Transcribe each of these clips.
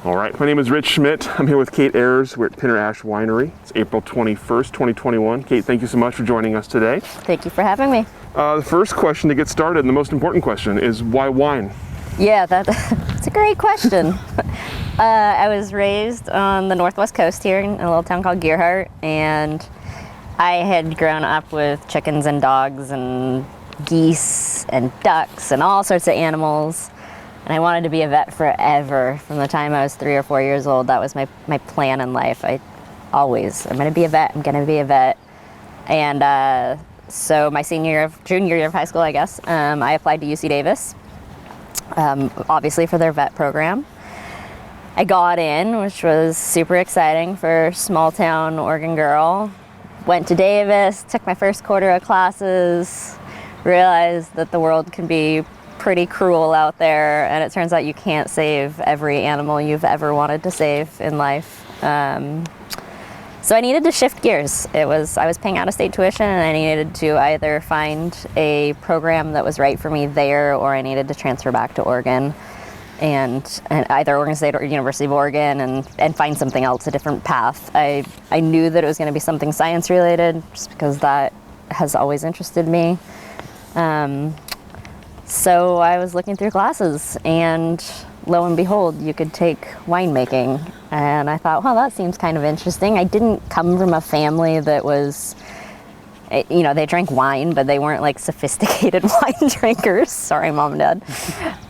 All right, my name is Rich Schmidt. I'm here with Kate Ayres. We're at Pinot Ash Winery. It's April 21st, 2021. Kate, thank you so much for joining us today. Thank you for having me. The first question to get started, and the most important question, is why wine? Yeah, that's a great question. I was raised on the northwest coast here in a little town called Gerhardt, and I had grown up with chickens and dogs and geese and ducks and all sorts of animals. And I wanted to be a vet forever. From the time I was 3 or 4 years old, that was my plan in life. I'm going to be a vet. And so my junior year of high school, I guess, I applied to UC Davis, obviously for their vet program. I got in, which was super exciting for a small town Oregon girl. Went to Davis, took my first quarter of classes, realized that the world can be pretty cruel out there, and it turns out you can't save every animal you've ever wanted to save in life. So I needed to shift gears. I was paying out-of-state tuition, and I needed to either find a program that was right for me there, or I needed to transfer back to Oregon, and either Oregon State or University of Oregon, and find something else, a different path. I knew that it was going to be something science related, just because that has always interested me. So I was looking through classes, and lo and behold, you could take winemaking. And I thought, well, that seems kind of interesting. I didn't come from a family that was, they drank wine, but they weren't like sophisticated wine drinkers. Sorry, Mom and Dad.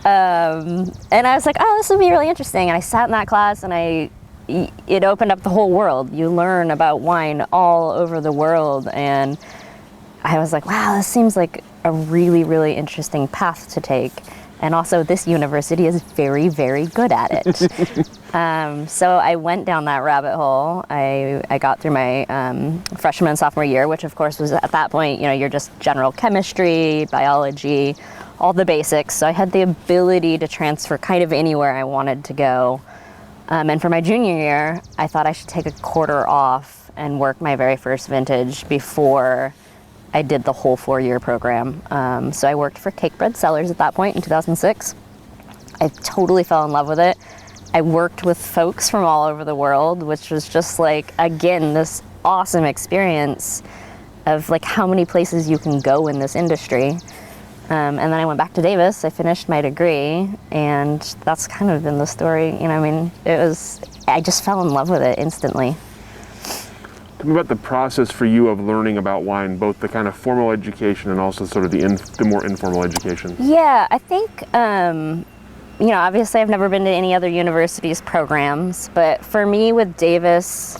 And I was like, oh, this would be really interesting. And I sat in that class, and it opened up the whole world. You learn about wine all over the world. And I was like, wow, this seems like a really, really interesting path to take. And also, this university is very, very good at it. So I went down that rabbit hole. I got through my freshman and sophomore year, which of course was at that point, you're just general chemistry, biology, all the basics. So I had the ability to transfer kind of anywhere I wanted to go. And for my junior year, I thought I should take a quarter off and work my very first vintage before I did the whole 4-year program. So I worked for Cellars at that point in 2006. I totally fell in love with it. I worked with folks from all over the world, which was just like, again, this awesome experience of like how many places you can go in this industry. And then I went back to Davis, I finished my degree, and that's kind of been the story. I just fell in love with it instantly. Tell me about the process for you of learning about wine, both the kind of formal education and also sort of the more informal education. Yeah, I think, obviously I've never been to any other university's programs, but for me with Davis,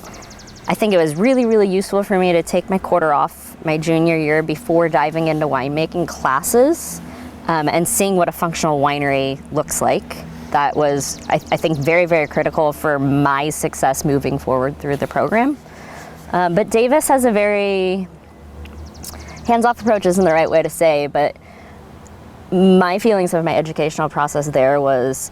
I think it was really, really useful for me to take my quarter off my junior year before diving into winemaking classes and seeing what a functional winery looks like. That was, I think, very, very critical for my success moving forward through the program. But Davis has a very hands-off approach, isn't the right way to say, but my feelings of my educational process there was,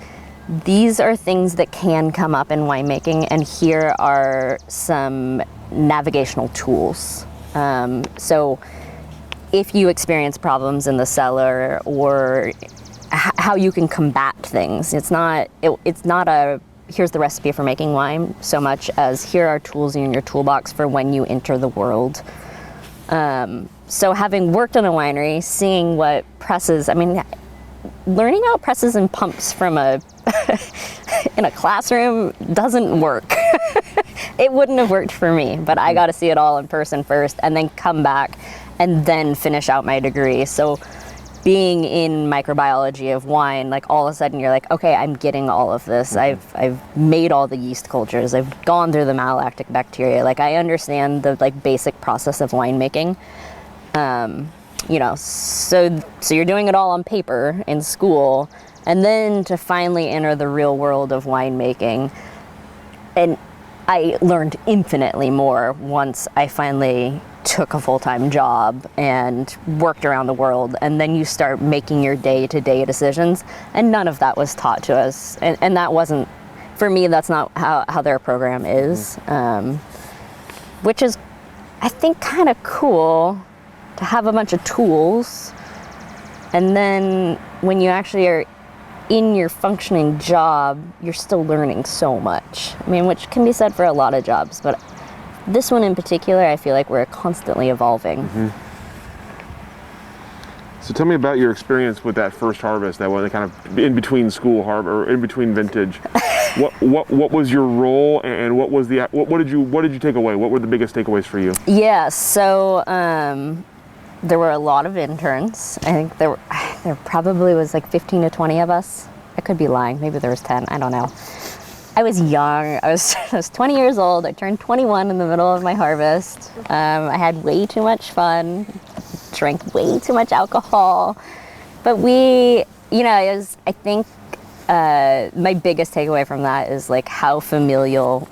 these are things that can come up in winemaking, and here are some navigational tools. So if you experience problems in the cellar, or how you can combat things, it's not a here's the recipe for making wine so much as here are tools in your toolbox for when you enter the world. So having worked in a winery, seeing what presses, learning about presses and pumps from in a classroom doesn't work. It wouldn't have worked for me, but I got to see it all in person first, and then come back and then finish out my degree. So being in microbiology of wine, like all of a sudden you're like, okay, I'm getting all of this. I've made all the yeast cultures. I've gone through the malolactic bacteria. Like I understand the basic process of winemaking. So you're doing it all on paper in school, and then to finally enter the real world of winemaking. And I learned infinitely more once I finally took a full-time job and worked around the world, and then you start making your day-to-day decisions, and none of that was taught to us, and that wasn't, for me, that's not how their program is, which is, I think, kind of cool to have a bunch of tools, and then when you actually are in your functioning job, you're still learning so much. I mean, which can be said for a lot of jobs, but this one in particular, I feel like we're constantly evolving. So tell me about your experience with that first harvest, that one kind of in between school harvest or in between vintage. What was your role, and what did you take away? What were the biggest takeaways for you? Yeah, so there were a lot of interns. I think there probably was like 15 to 20 of us. I could be lying. Maybe there was 10. I don't know. I was young. I was 20 years old. I turned 21 in the middle of my harvest. I had way too much fun. Drank way too much alcohol. But it was, I think, my biggest takeaway from that is like how familial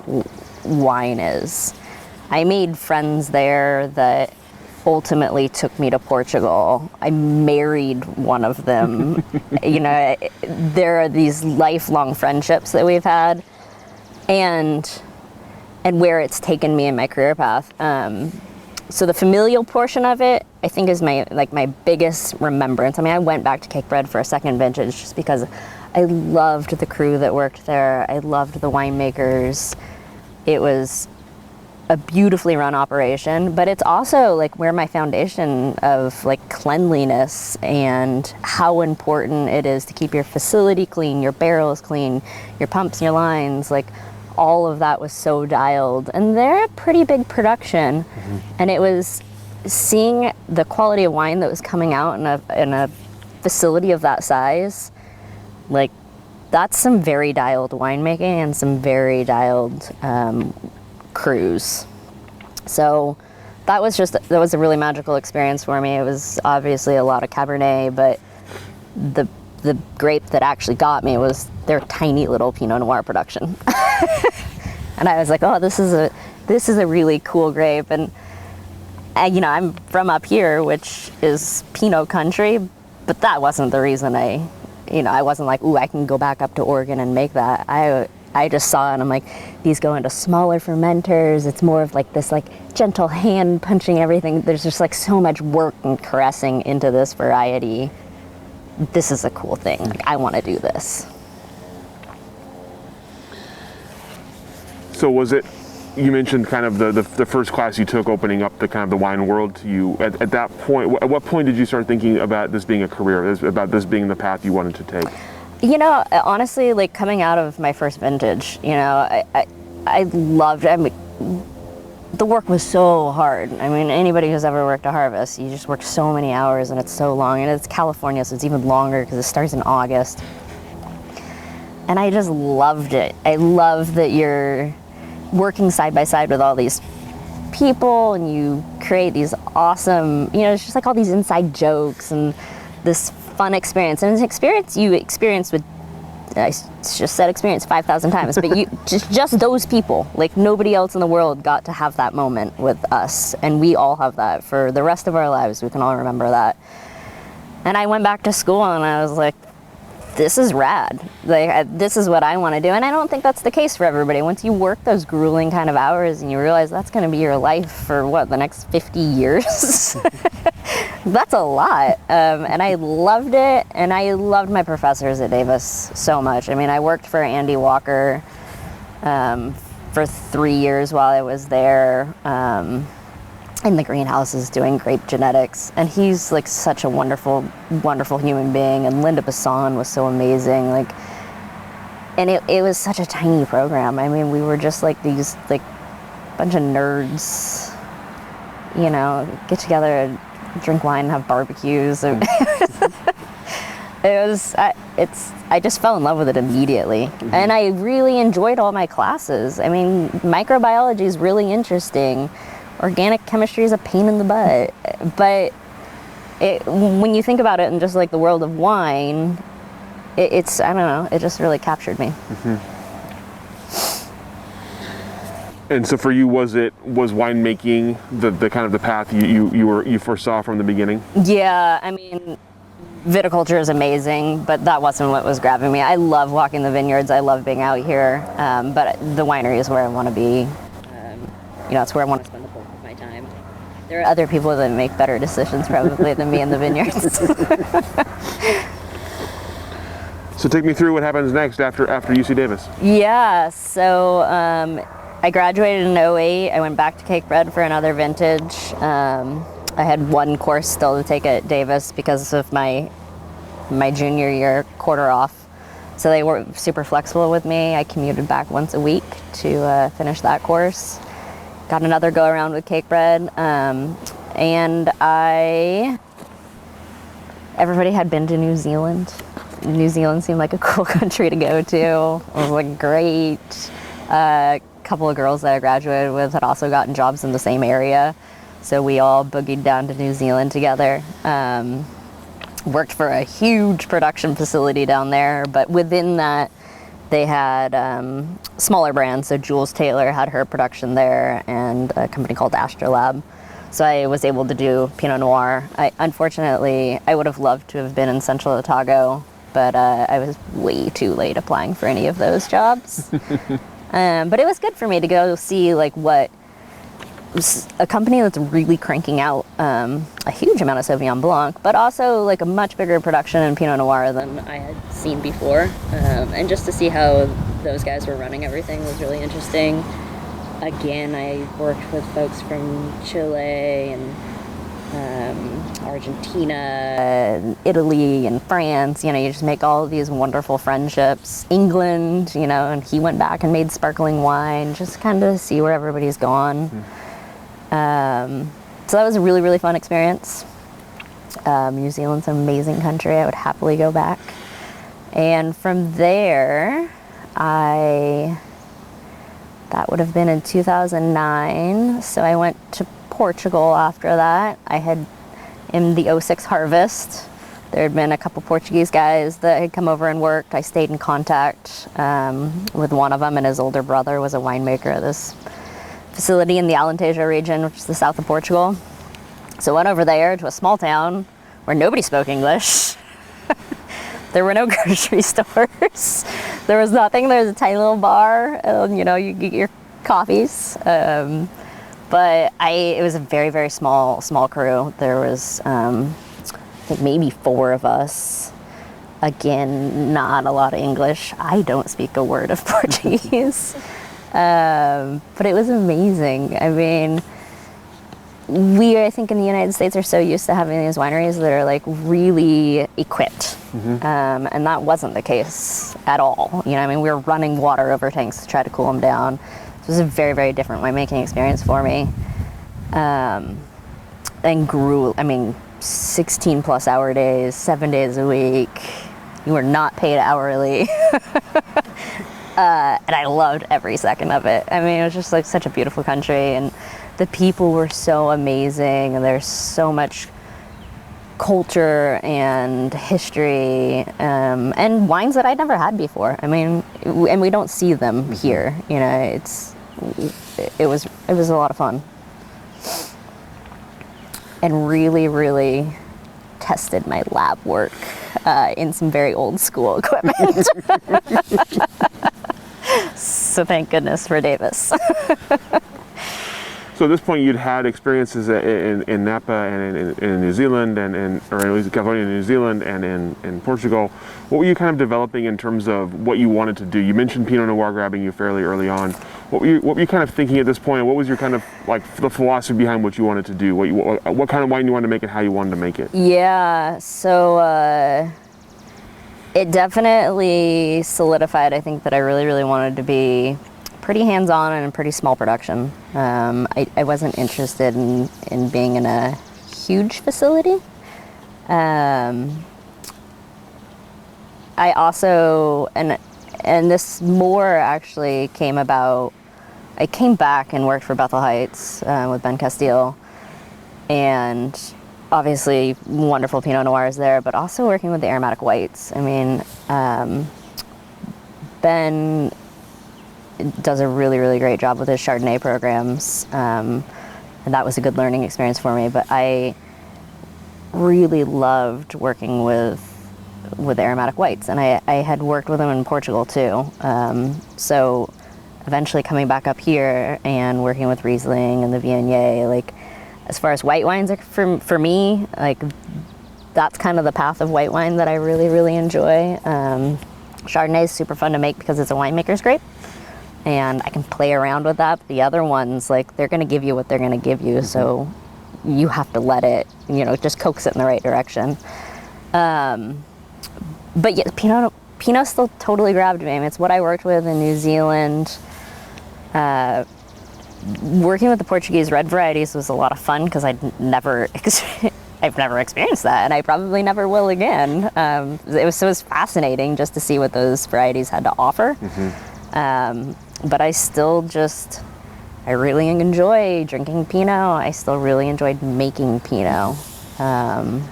wine is. I made friends there that ultimately took me to Portugal. I married one of them. There are these lifelong friendships that we've had, and where it's taken me in my career path. So the familial portion of it, I think, is my biggest remembrance. I mean, I went back to Cakebread for a second vintage just because I loved the crew that worked there. I loved the winemakers. It was a beautifully run operation, but it's also like where my foundation of like cleanliness and how important it is to keep your facility clean, your barrels clean, your pumps, your lines, like all of that was so dialed. And they're a pretty big production. And it was seeing the quality of wine that was coming out in a facility of that size, like that's some very dialed winemaking and some very dialed crews. So that was a really magical experience for me. It was obviously a lot of Cabernet, but the grape that actually got me was their tiny little Pinot Noir production. And I was like, oh, this is a really cool grape. And I'm from up here, which is Pinot country, but that wasn't the reason I wasn't like, ooh, I can go back up to Oregon and make that. I just saw it and I'm like, these go into smaller fermenters. It's more of like this like gentle hand punching everything. There's just like so much work and caressing into this variety. This is a cool thing. Like, I want to do this. So was it, you mentioned kind of the first class you took opening up the kind of the wine world to you. At that point, at what point did you start thinking about this being a career, about this being the path you wanted to take? Honestly, like coming out of my first vintage, I loved it. I mean, the work was so hard. I mean, anybody who's ever worked a harvest, you just work so many hours and it's so long. And it's California, so it's even longer because it starts in August. And I just loved it. I love that you're working side by side with all these people and you create these awesome, it's just like all these inside jokes and this fun experience. And it's an experience you experience with, I just said experience 5,000 times, but you just those people, like nobody else in the world got to have that moment with us. And we all have that for the rest of our lives. We can all remember that. And I went back to school and I was like, this is rad. Like, this is what I want to do. And I don't think that's the case for everybody. Once you work those grueling kind of hours and you realize that's going to be your life for the next 50 years, that's a lot. And I loved it. And I loved my professors at Davis so much. I mean, I worked for Andy Walker for 3 years while I was there. In the greenhouses doing grape genetics, and he's like such a wonderful human being. And Linda Basson was so amazing, like, and it was such a tiny program. I mean, we were just like these like bunch of nerds, get together and drink wine and have barbecues. I just fell in love with it immediately. And I really enjoyed all my classes. I mean, microbiology is really interesting. Organic chemistry is a pain in the butt, but when you think about it in just like the world of wine, it's I don't know, it just really captured me. And so for you, was winemaking the kind of the path you foresaw from the beginning? Yeah, I mean, viticulture is amazing, but that wasn't what was grabbing me. I love walking the vineyards. I love being out here, but the winery is where I want to be. It's where I want to spend the bulk of my time. There are other people that make better decisions probably than me in the vineyards. So take me through what happens next after UC Davis. Yeah, so I graduated in '08. I went back to Cakebread for another vintage. I had one course still to take at Davis because of my junior year quarter off. So they were super flexible with me. I commuted back once a week to finish that course. Got another go around with Cakebread. And everybody had been to New Zealand. New Zealand seemed like a cool country to go to. It was like great. A couple of girls that I graduated with had also gotten jobs in the same area. So we all boogied down to New Zealand together. Worked for a huge production facility down there, but within that they had smaller brands. So Jules Taylor had her production there, and a company called Astrolab. So I was able to do Pinot Noir. Unfortunately, I would have loved to have been in Central Otago, but I was way too late applying for any of those jobs. But it was good for me to go see like what a company that's really cranking out a huge amount of Sauvignon Blanc, but also like a much bigger production in Pinot Noir than I had seen before. And just to see how those guys were running everything was really interesting. Again, I worked with folks from Chile and Argentina, Italy, and France. You know, you just make all of these wonderful friendships. England, you know, and he went back and made sparkling wine, just kind of see where everybody's gone. So that was a really, really fun experience. New Zealand's an amazing country. I would happily go back. And from there, that would have been in 2009. So I went to Portugal after that. I had, in the '06 harvest, there had been a couple Portuguese guys that had come over and worked. I stayed in contact with one of them, and his older brother was a winemaker at this facility in the Alentejo region, which is the south of Portugal. So I went over there to a small town where nobody spoke English. There were no grocery stores. There was nothing. There was a tiny little bar. You know, you get your coffees. But it was a very, very small crew. There was, I think maybe 4 of us. Again, not a lot of English. I don't speak a word of Portuguese. But it was amazing. I mean, I think in the United States are so used to having these wineries that are like really equipped. And that wasn't the case at all. You know, I mean, we were running water over tanks to try to cool them down. So it was a very, very different winemaking experience for me. And grew, I mean, 16 plus hour days, 7 days a week. You were not paid hourly. And I loved every second of it. I mean, it was just like such a beautiful country, and the people were so amazing, and there's so much culture and history, and wines that I'd never had before. I mean, and we don't see them here. You know, it was a lot of fun, and really, really tested my lab work in some very old school equipment. So thank goodness for Davis. So at this point, you'd had experiences in Napa and in New Zealand, or at least California and New Zealand, and in Portugal. What were you kind of developing in terms of what you wanted to do? You mentioned Pinot Noir grabbing you fairly early on. What were you kind of thinking at this point? What was your kind of like the philosophy behind what you wanted to do? What kind of wine you wanted to make and how you wanted to make it? Yeah, so it definitely solidified, I think, that I really, really wanted to be pretty hands-on and a pretty small production. I wasn't interested in being in a huge facility. I also, and this more actually came about, I came back and worked for Bethel Heights with Ben Castile, and obviously wonderful Pinot Noirs there, but also working with the aromatic whites. I mean, Ben does a really, really great job with his Chardonnay programs, and that was a good learning experience for me. But I really loved working with aromatic whites, and I had worked with them in Portugal too. So eventually coming back up here and working with Riesling and the Viognier, like as far as white wines are for me, like that's kind of the path of white wine that I really, really enjoy. Chardonnay is super fun to make because it's a winemaker's grape, and I can play around with that. The other ones, like, they're going to give you what they're going to give you, so you have to let it, just coax it in the right direction. But yeah, Pinot still totally grabbed me. I mean, it's what I worked with in New Zealand. Working with the Portuguese red varieties was a lot of fun because I've never experienced that, and I probably never will again. It was fascinating just to see what those varieties had to offer. But I really enjoy drinking Pinot. I still really enjoyed making Pinot. And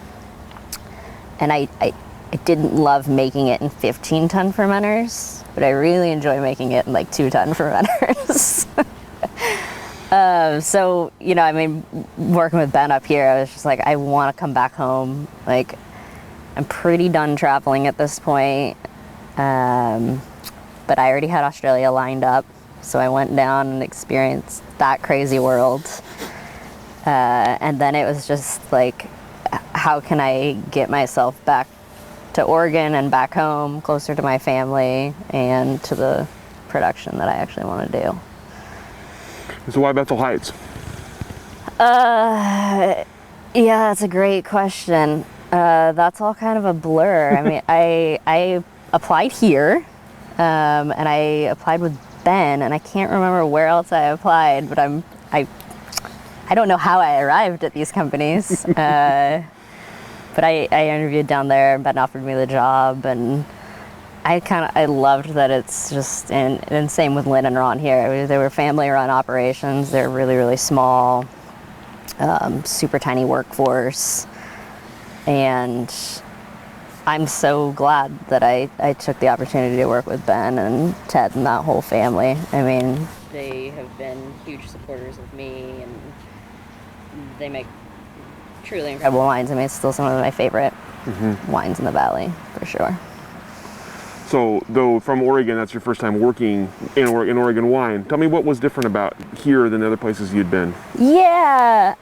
I didn't love making it in 15-ton fermenters, but I really enjoy making it in like 2-ton fermenters. So, working with Ben up here, I was just like, I want to come back home. Like, I'm pretty done traveling at this point. But I already had Australia lined up, so I went down and experienced that crazy world. And then it was just like, how can I get myself back to Oregon and back home, closer to my family and to the production that I actually want to do. So why Bethel Heights? Yeah, that's a great question. That's all kind of a blur. I mean, I applied here, and I applied with Ben, and I can't remember where else I applied, but I don't know how I arrived at these companies. But I interviewed down there, and Ben offered me the job, and I loved that it's just, and same with Lynn and Ron here. They were family-run operations. They're really, really small, super tiny workforce, and I'm so glad that I took the opportunity to work with Ben and Ted and that whole family. I mean, they have been huge supporters of me, and they make truly incredible wines. I mean, it's still some of my favorite wines in the valley, for sure. So, though from Oregon, that's your first time working in Oregon wine. Tell me what was different about here than the other places you'd been. Yeah.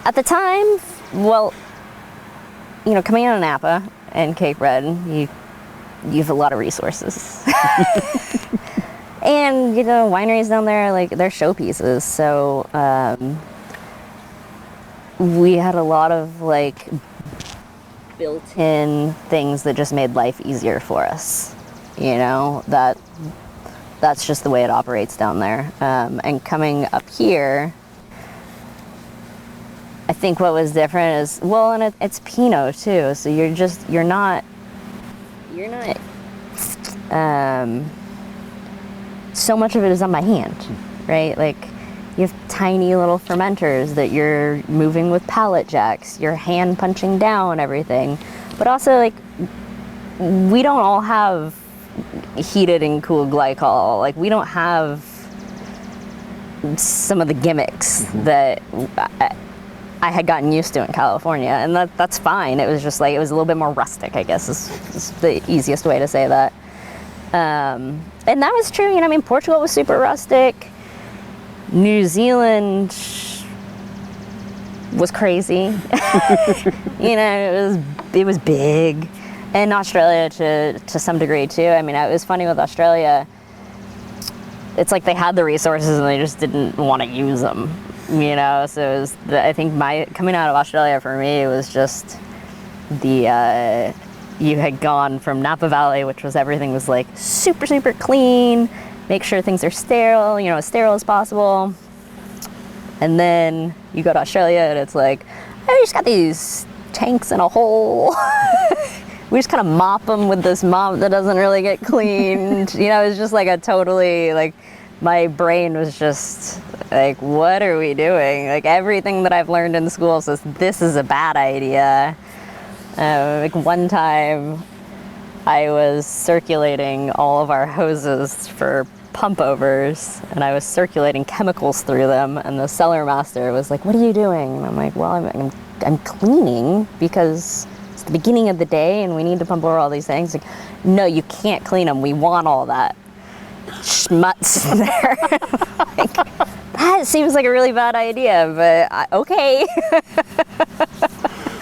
At the time, well, coming out of Napa and Cape Red, you have a lot of resources. And, wineries down there, like, they're showpieces. So, we had a lot of, like, built-in things that just made life easier for us. That's just the way it operates down there. And coming up here, I think what was different is, well, and it's Pinot too, so you're not so much of it is on my hand, right? Like, you have tiny little fermenters that you're moving with pallet jacks, you're hand punching down everything. But also, like, we don't all have heated and cooled glycol. Like, we don't have some of the gimmicks that I had gotten used to in California, and that's fine. It was just like, it was a little bit more rustic, I guess is the easiest way to say that. And that was true, Portugal was super rustic. New Zealand was crazy. It was big. And Australia to some degree too. I mean, it was funny with Australia. It's like they had the resources and they just didn't want to use them, So it was, I think coming out of Australia for me, it was just you had gone from Napa Valley, which was, everything was like super, super clean. Make sure things are sterile, as sterile as possible. And then you go to Australia and it's like, oh, you just got these tanks in a hole. We just kind of mop them with this mop that doesn't really get cleaned. It's just like a totally, like, my brain was just like, what are we doing? Like, everything that I've learned in school says this is a bad idea. Like, one time I was circulating all of our hoses for pump overs, and I was circulating chemicals through them, and the cellar master was like, what are you doing? And I'm like, well, I'm cleaning because it's the beginning of the day and we need to pump over all these things. Like, no, you can't clean them. We want all that schmutz in there. Like, That seems like a really bad idea, but okay.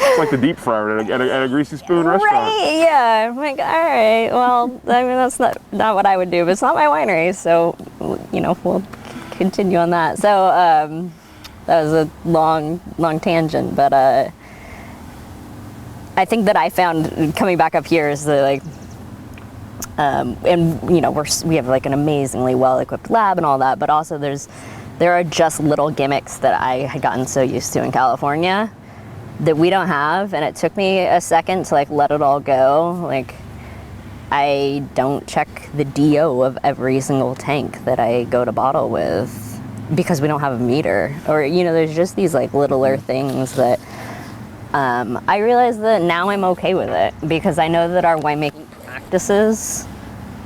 It's like the deep fryer at a greasy spoon restaurant. Right, yeah. I'm like, all right, well, I mean, that's not what I would do, but it's not my winery, so, you know, we'll continue on that. So, that was a long tangent, but I think that I found coming back up here is the, like, and, you know, we have, like, an amazingly well-equipped lab and all that, but also there are just little gimmicks that I had gotten so used to in California that we don't have, and it took me a second to, like, let it all go. Like, I don't check the DO of every single tank that I go to bottle with because we don't have a meter, or, you know, there's just these, like, littler things that I realize that now I'm okay with it because I know that our winemaking practices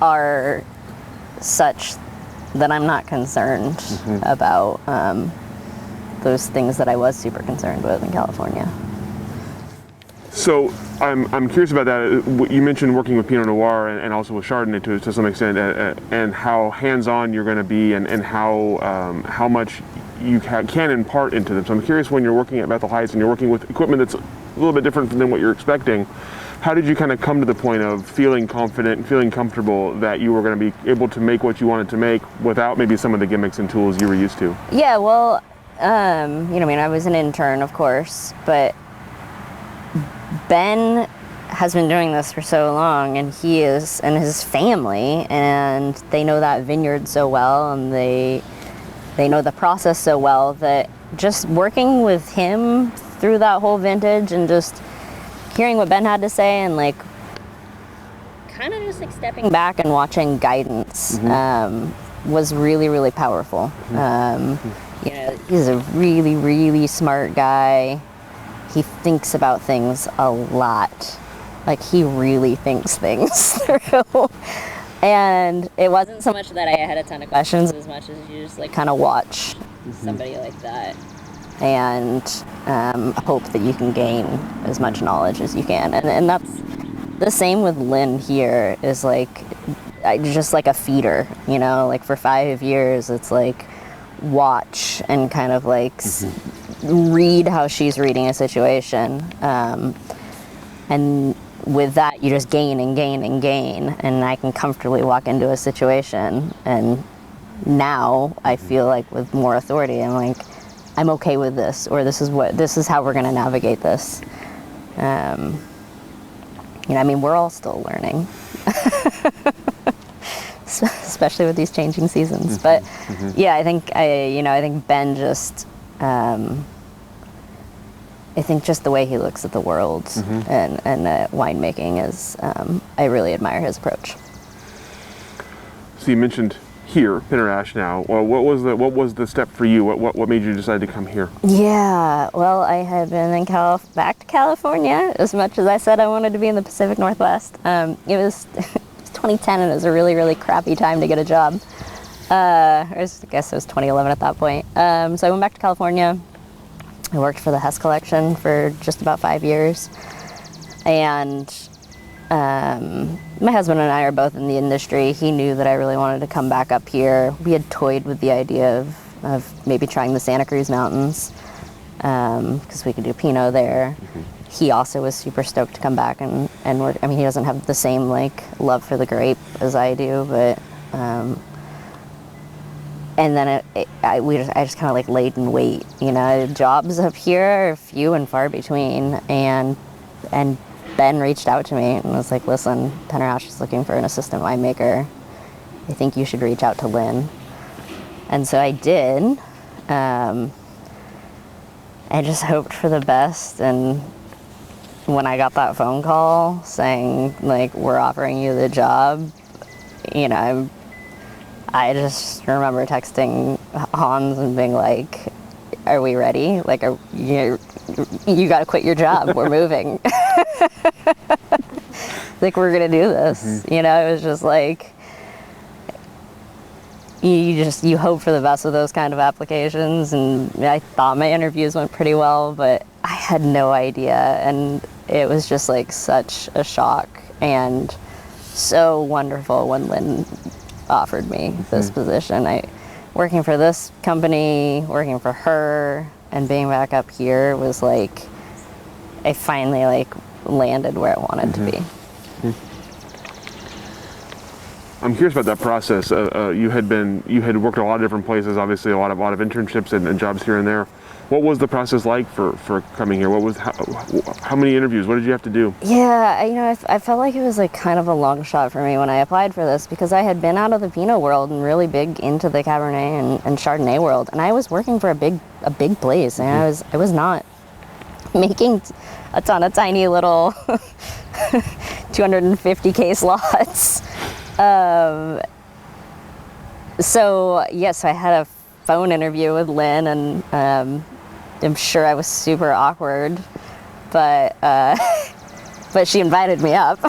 are such that I'm not concerned about those things that I was super concerned with in California. So I'm curious about that. You mentioned working with Pinot Noir and also with Chardonnay to some extent, and how hands-on you're going to be, and how much you can impart into them. So I'm curious, when you're working at Bethel Heights and you're working with equipment that's a little bit different than what you're expecting, how did you kind of come to the point of feeling confident and feeling comfortable that you were going to be able to make what you wanted to make without maybe some of the gimmicks and tools you were used to? Yeah, well, you know, I mean, I was an intern, of course, but Ben has been doing this for so long, and he is, and his family, and they know that vineyard so well, and they know the process so well, that just working with him through that whole vintage and just hearing what Ben had to say, and, like, kind of just, like, stepping back and watching guidance was really, really powerful. You know, he's a really, really smart guy. He thinks about things a lot. Like, he really thinks things through. And it wasn't so much that I had a ton of questions as much as you just, like, kind of watch somebody like that and hope that you can gain as much knowledge as you can. And that's the same with Lynn here, is, like, just like a feeder, you know? Like, for 5 years, it's like watch and kind of, like, read how she's reading a situation. And with that, you just gain and gain and gain. And I can comfortably walk into a situation, and now I feel like with more authority, I'm like, I'm okay with this, or this is how we're going to navigate this. You know, I mean, we're all still learning, especially with these changing seasons. But yeah, I think Ben just, I think just the way he looks at the world and winemaking is, I really admire his approach. So you mentioned here, Pinot now. Well, what was the step for you? What made you decide to come here? Yeah, well, I had been back to California as much as I said I wanted to be in the Pacific Northwest. It was 2010, and it was a really, really crappy time to get a job. I guess it was 2011 at that point. So I went back to California. I worked for the Hess Collection for just about 5 years, and my husband and I are both in the industry. He knew that I really wanted to come back up here. We had toyed with the idea of maybe trying the Santa Cruz Mountains, because we could do Pinot there. He also was super stoked to come back and work. I mean, he doesn't have the same, like, love for the grape as I do, but and then I just kind of, like, laid in wait. You know, jobs up here are few and far between, and Ben reached out to me and was like, listen, Penner is looking for an assistant winemaker. I think you should reach out to Lynn. And so I did. I just hoped for the best, and when I got that phone call saying, like, we're offering you the job, you know, I just remember texting Hans and being like, are we ready? Like, you got to quit your job. We're moving. Like, we're going to do this. You know, it was just like, you hope for the best with those kind of applications. And I thought my interviews went pretty well, but I had no idea. And it was just, like, such a shock, and so wonderful when Lynn offered me this position. working for this company, working for her, and being back up here was like, I finally like landed where I wanted to be. I'm curious about that process. You had worked at a lot of different places, obviously a lot of internships and jobs here and there. What was the process like for coming here? How many interviews? What did you have to do? Yeah, I felt like it was like kind of a long shot for me when I applied for this, because I had been out of the Pinot world and really big into the Cabernet and Chardonnay world, and I was working for a big place, and I was not making a ton of tiny little 250 case lots. So I had a phone interview with Lynn, and I'm sure I was super awkward, but she invited me up.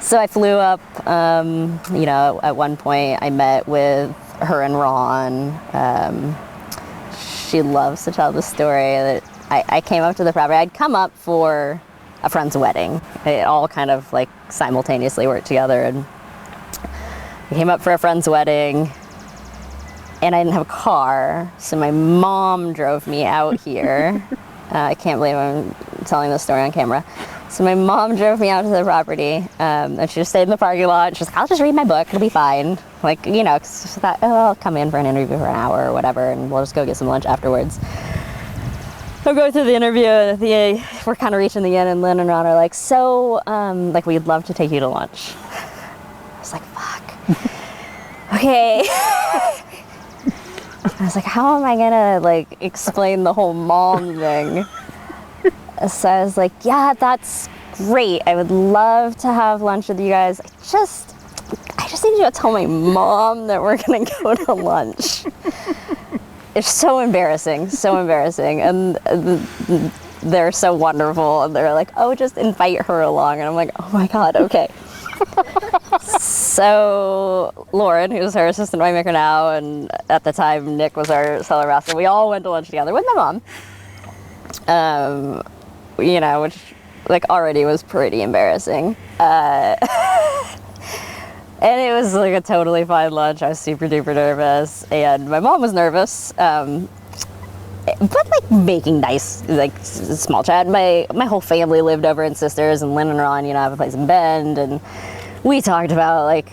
So I flew up. At one point I met with her and Ron. She loves to tell the story that I came up to the property. I'd come up for a friend's wedding. It all kind of like simultaneously worked together, and I came up for a friend's wedding, and I didn't have a car, so my mom drove me out here. I can't believe I'm telling this story on camera. So my mom drove me out to the property, and she just stayed in the parking lot. She's like, I'll just read my book, it'll be fine. Like, cause she thought, I'll come in for an interview for an hour or whatever, and we'll just go get some lunch afterwards. I'll go through the interview, and we're kind of reaching the end, and Lynn and Ron are like, so, we'd love to take you to lunch. I was like, fuck. Okay. I was like, how am I gonna like explain the whole mom thing? So I was like, yeah, that's great. I would love to have lunch with you guys. I just need you to tell my mom that we're gonna go to lunch. It's so embarrassing. And they're so wonderful. And they're like, oh, just invite her along. And I'm like, oh my God, okay. So Lauren, who's her assistant winemaker now, and at the time Nick was our cellar master, we all went to lunch together with my mom. Which like already was pretty embarrassing. And it was like a totally fine lunch. I was super duper nervous, and my mom was nervous. But like making nice, like small chat. My whole family lived over in Sisters, and Lynn and Ron, have a place in Bend, and we talked about like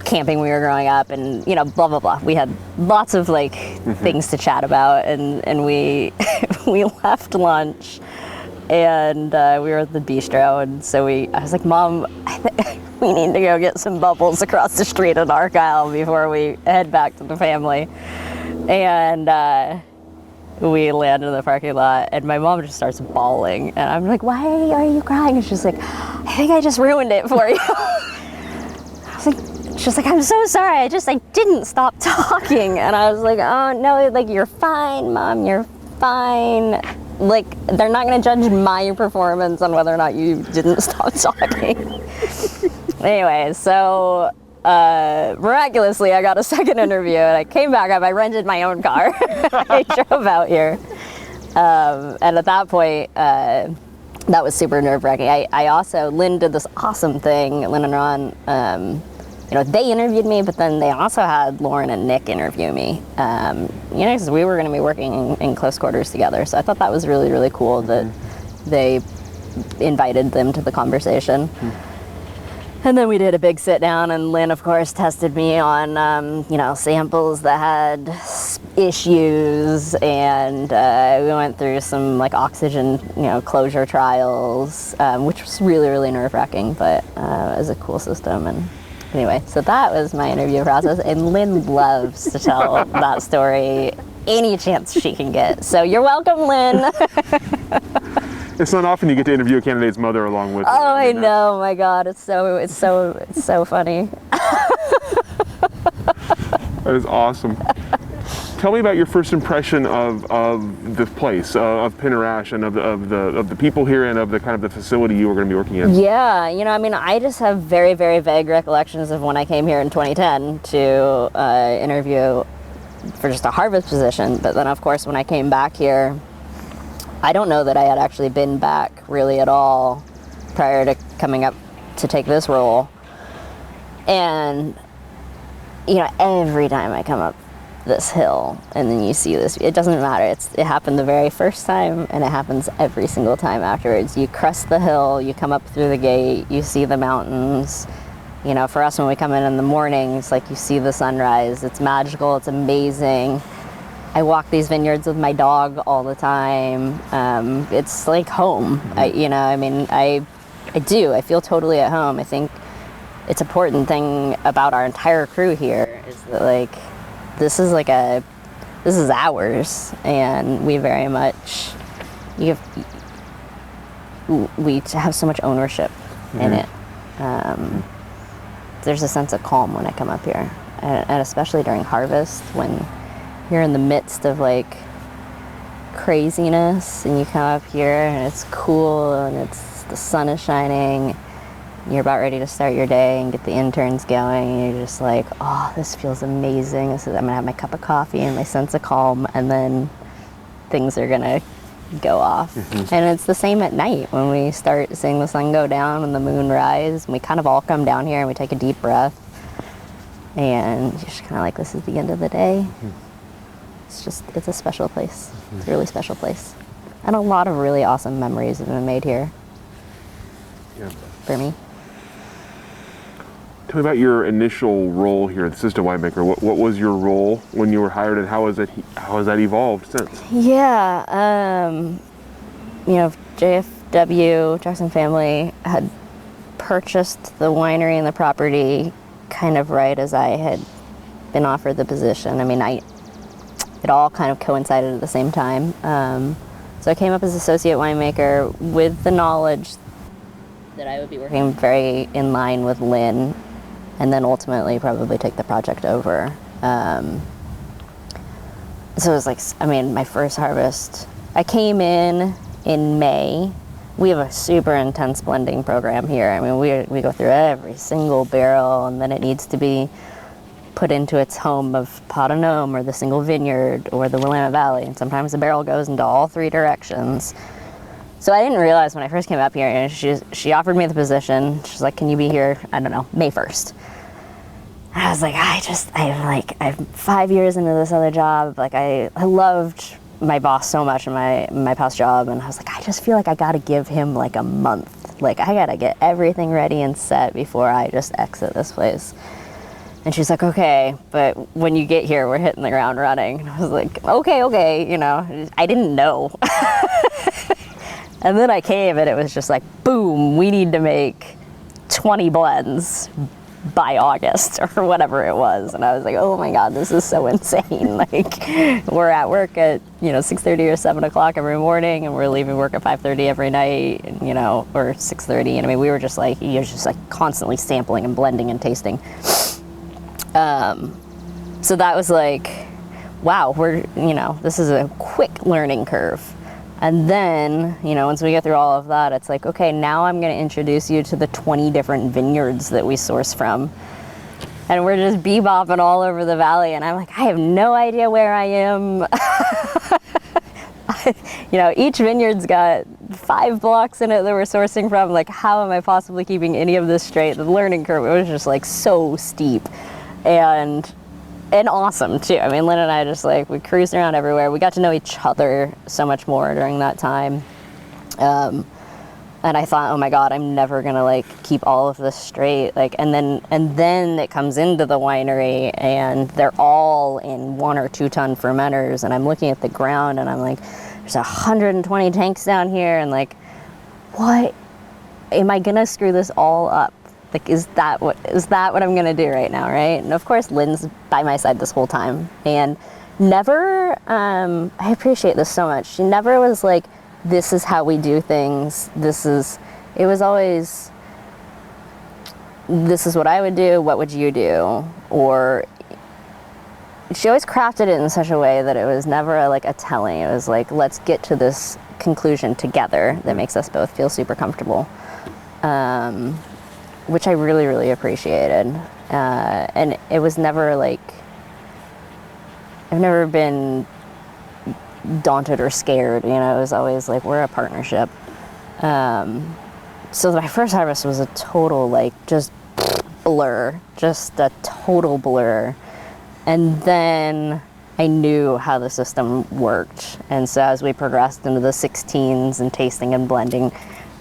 camping when we were growing up, and blah blah blah. We had lots of like things to chat about, and we we left lunch, and we were at the bistro, and so I was like, Mom, we need to go get some bubbles across the street in Argyle before we head back to the family, and we land in the parking lot, and my mom just starts bawling, and I'm like, why are you crying? And she's like, I think I just ruined it for you. She's like, I'm so sorry, I didn't stop talking. And I was like, oh no, like, you're fine, Mom, you're fine. Like, they're not gonna judge my performance on whether or not you didn't stop talking. Anyway, so miraculously, I got a second interview, and I came back up. I rented my own car. I drove out here, and at that point, that was super nerve-wracking. I also, Lynn did this awesome thing. Lynn and Ron, they interviewed me, but then they also had Lauren and Nick interview me. Because we were going to be working in close quarters together. So I thought that was really, really cool that they invited them to the conversation. And then we did a big sit down, and Lynn, of course, tested me on, samples that had issues, and we went through some like oxygen, closure trials, which was really, really nerve-wracking, but it was a cool system. And anyway, so that was my interview process, and Lynn loves to tell that story any chance she can get. So you're welcome, Lynn. It's not often you get to interview a candidate's mother along with. Oh, I know. My God, it's so funny. That is awesome. Tell me about your first impression of the place, of Pinot and of the people here, and of the kind of the facility you were going to be working in. Yeah, I just have very, very vague recollections of when I came here in 2010 to interview for just a harvest position. But then, of course, when I came back here, I don't know that I had actually been back really at all prior to coming up to take this role. And, every time I come up this hill, and then you see this. It doesn't matter. It happened the very first time, and it happens every single time afterwards. You crest the hill, you come up through the gate, you see the mountains. You know, for us, when we come in the mornings, like, you see the sunrise. It's magical. It's amazing. I walk these vineyards with my dog all the time. It's like home. I do. I feel totally at home. I think it's an important thing about our entire crew here is that, like, this is ours, and we very much we have so much ownership in it. There's a sense of calm when I come up here, and especially during harvest, when you're in the midst of, like, craziness, and you come up here and it's cool and the sun is shining. You're about ready to start your day and get the interns going, and you're just like, oh, this feels amazing. I'm gonna have my cup of coffee and my sense of calm, and then things are gonna go off. And it's the same at night when we start seeing the sun go down and the moon rise, and we kind of all come down here and we take a deep breath, and you're just kind of like, this is the end of the day. It's a special place. It's a really special place, and a lot of really awesome memories have been made here. For me. Tell me about your initial role here, the assistant winemaker. What was your role when you were hired, and how has that evolved since? Yeah, JFW, Jackson family, had purchased the winery and the property kind of right as I had been offered the position. I mean, it all kind of coincided at the same time. So I came up as associate winemaker with the knowledge that I would be working very in line with Lynn, and then ultimately probably take the project over. So it was like, my first harvest, I came in May. We have a super intense blending program here. I mean, we go through every single barrel, and then it needs to be put into its home of Pot of Nome or the single vineyard or the Willamette Valley, and sometimes the barrel goes into all three directions. So I didn't realize when I first came up here, and she offered me the position. She's like, can you be here, I don't know, May 1st. And I was like, I'm 5 years into this other job. Like, I loved my boss so much in my past job, and I was like, I just feel like I gotta give him like a month. Like, I gotta get everything ready and set before I just exit this place. And she's like, okay, but when you get here, we're hitting the ground running. And I was like, okay, you know, I didn't know. And then I came, and it was just like, boom, we need to make 20 blends by August or whatever it was. And I was like, oh my God, this is so insane. Like, we're at work at, 6:30 or 7 o'clock every morning, and we're leaving work at 5:30 every night, and, or 6:30. And I mean, we were just like, constantly sampling and blending and tasting. So that was like, wow, this is a quick learning curve. And then, once we get through all of that, it's like, okay, now I'm going to introduce you to the 20 different vineyards that we source from. And we're just bebopping all over the valley. And I'm like, I have no idea where I am. Each vineyard's got 5 blocks in it that we're sourcing from. Like, how am I possibly keeping any of this straight? The learning curve, it was just like so steep. And awesome too. I mean, Lynn and I just we cruised around everywhere. We got to know each other so much more during that time. And I thought, oh my God, I'm never gonna keep all of this straight. And then it comes into the winery, and they're all in 1 or 2 ton fermenters. And I'm looking at the ground, and I'm like, there's 120 tanks down here, and what? Am I gonna screw this all up? Is that what I'm gonna do right now, right? And of course, Lynn's by my side this whole time, and never, I appreciate this so much. She never was like, this is how we do things. It was always, this is what I would do, what would you do? Or she always crafted it in such a way that it was never a telling. It was like, let's get to this conclusion together that makes us both feel super comfortable. Which I really, really appreciated. And it was never I've never been daunted or scared, it was always we're a partnership. So my first harvest was a total just blur, just a total blur. And then I knew how the system worked. And so as we progressed into the 16s and tasting and blending,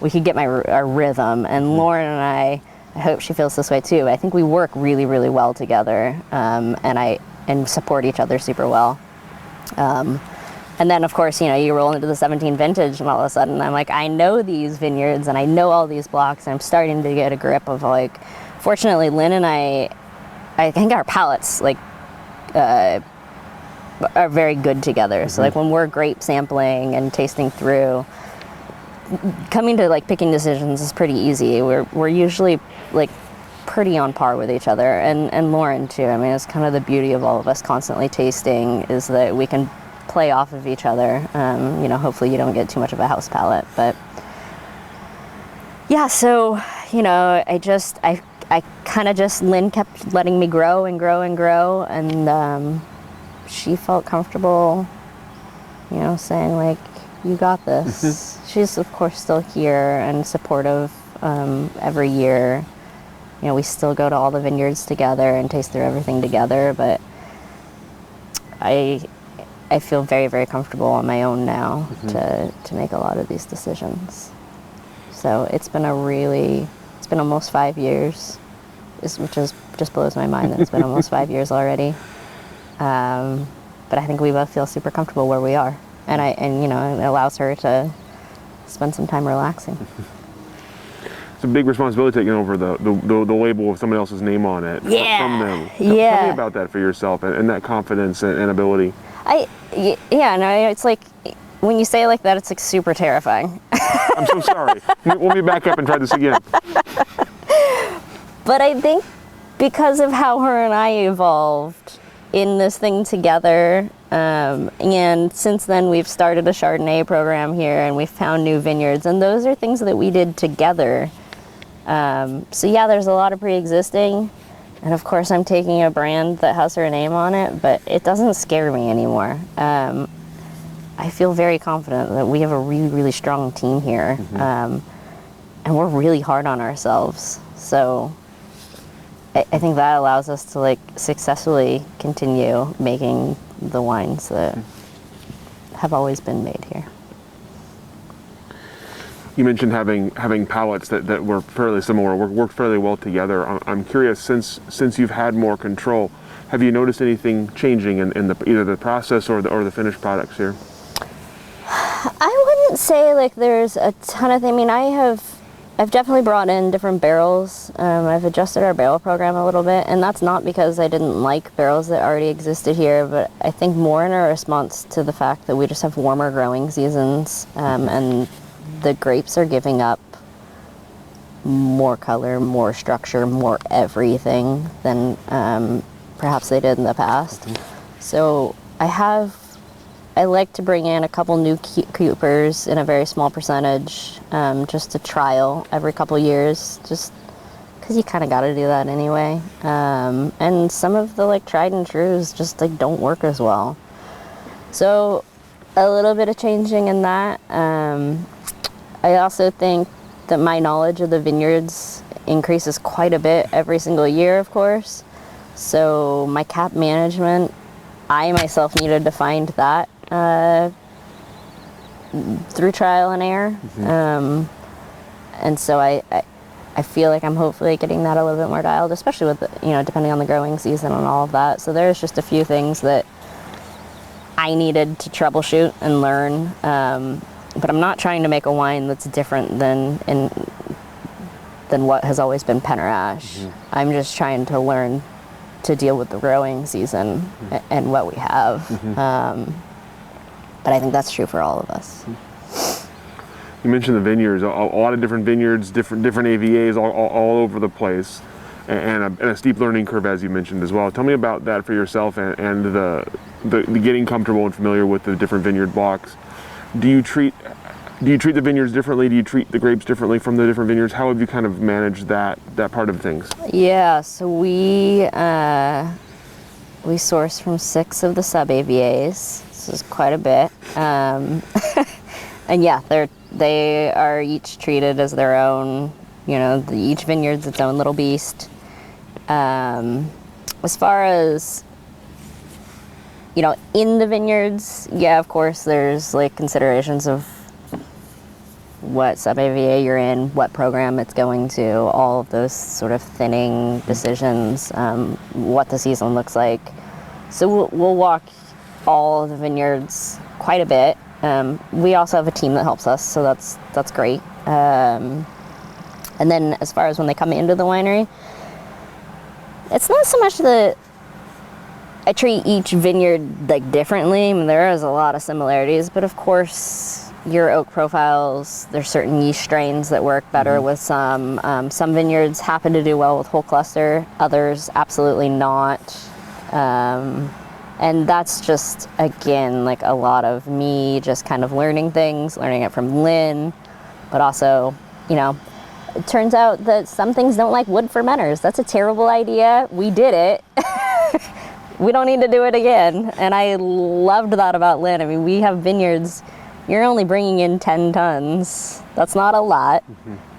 we could get our rhythm. And Lauren and I hope she feels this way too. I think we work really, really well together, and support each other super well. And then, of course, you roll into the 17 vintage, and all of a sudden, I'm like, I know these vineyards, and I know all these blocks, and I'm starting to get a grip of, like, fortunately, Lynn and I think our palates, like, are very good together. So, like, when we're grape sampling and tasting through, coming to, like, picking decisions is pretty easy. We're usually, like, pretty on par with each other, and Lauren, too. I mean, it's kind of the beauty of all of us constantly tasting is that we can play off of each other. Hopefully you don't get too much of a house palate, but yeah, so, I kind of just, Lynn kept letting me grow and grow and grow, and she felt comfortable, saying, like, you got this. She's, of course, still here and supportive every year. We still go to all the vineyards together and taste through everything together, but I feel very, very comfortable on my own now to make a lot of these decisions. So it's been almost 5 years, which just blows my mind that it's been almost 5 years already. But I think we both feel super comfortable where we are, and it allows her to spend some time relaxing. It's a big responsibility taking over the label with someone else's name on it from them. Tell me about that for yourself and that confidence and ability. It's like, when you say it like that, it's like super terrifying. I'm so sorry. Let me back up and try this again. But I think because of how her and I evolved in this thing together, and since then we've started a Chardonnay program here, and we've found new vineyards, and those are things that we did together. So yeah, there's a lot of pre-existing, and of course I'm taking a brand that has her name on it, but it doesn't scare me anymore. I feel very confident that we have a really, really strong team here, and we're really hard on ourselves. So I think that allows us to, like, successfully continue making the wines that have always been made here. You mentioned having palates that were fairly similar, worked fairly well together. I'm curious, since you've had more control, have you noticed anything changing in either the process or the finished products here? I wouldn't say, like, there's a ton of things. I mean, I've definitely brought in different barrels. I've adjusted our barrel program a little bit, and that's not because I didn't like barrels that already existed here, but I think more in a response to the fact that we just have warmer growing seasons, and the grapes are giving up more color, more structure, more everything than perhaps they did in the past. So I like to bring in a couple new Coopers in a very small percentage, just to trial every couple years, just because you kind of got to do that anyway. And some of the, like, tried and trues just, like, don't work as well. So a little bit of changing in that. I also think that my knowledge of the vineyards increases quite a bit every single year, of course. So my cap management, I myself needed to find that through trial and error. And so I feel like I'm hopefully getting that a little bit more dialed, especially with, depending on the growing season and all of that. So there's just a few things that I needed to troubleshoot and learn. But I'm not trying to make a wine that's different than what has always been Penner-Ash. I'm just trying to learn to deal with the growing season and what we have. But I think that's true for all of us. You mentioned the vineyards, a lot of different vineyards, different AVAs all over the place, and a steep learning curve, as you mentioned as well. Tell me about that for yourself and the getting comfortable and familiar with the different vineyard blocks. Do you treat the vineyards differently? Do you treat the grapes differently from the different vineyards? How have you kind of managed that part of things? Yeah, so we source from 6 of the sub-AVAs. This is quite a bit. And yeah, they are each treated as their own, each vineyard's its own little beast. As far as in the vineyards, yeah, of course, there's like considerations of what sub-AVA you're in, what program it's going to, all of those sort of thinning decisions, what the season looks like. So we'll walk all of the vineyards quite a bit. We also have a team that helps us, so that's great. And then as far as when they come into the winery, it's not so much that I treat each vineyard like differently. I mean, there is a lot of similarities, but of course your oak profiles, there's certain yeast strains that work better with some. Some vineyards happen to do well with whole cluster, others absolutely not. And that's just, again, like a lot of me just kind of learning it from Lynn, but also, it turns out that some things don't like wood fermenters. That's a terrible idea. We did it. We don't need to do it again. And I loved that about Lynn. I mean, we have vineyards, you're only bringing in 10 tons. That's not a lot.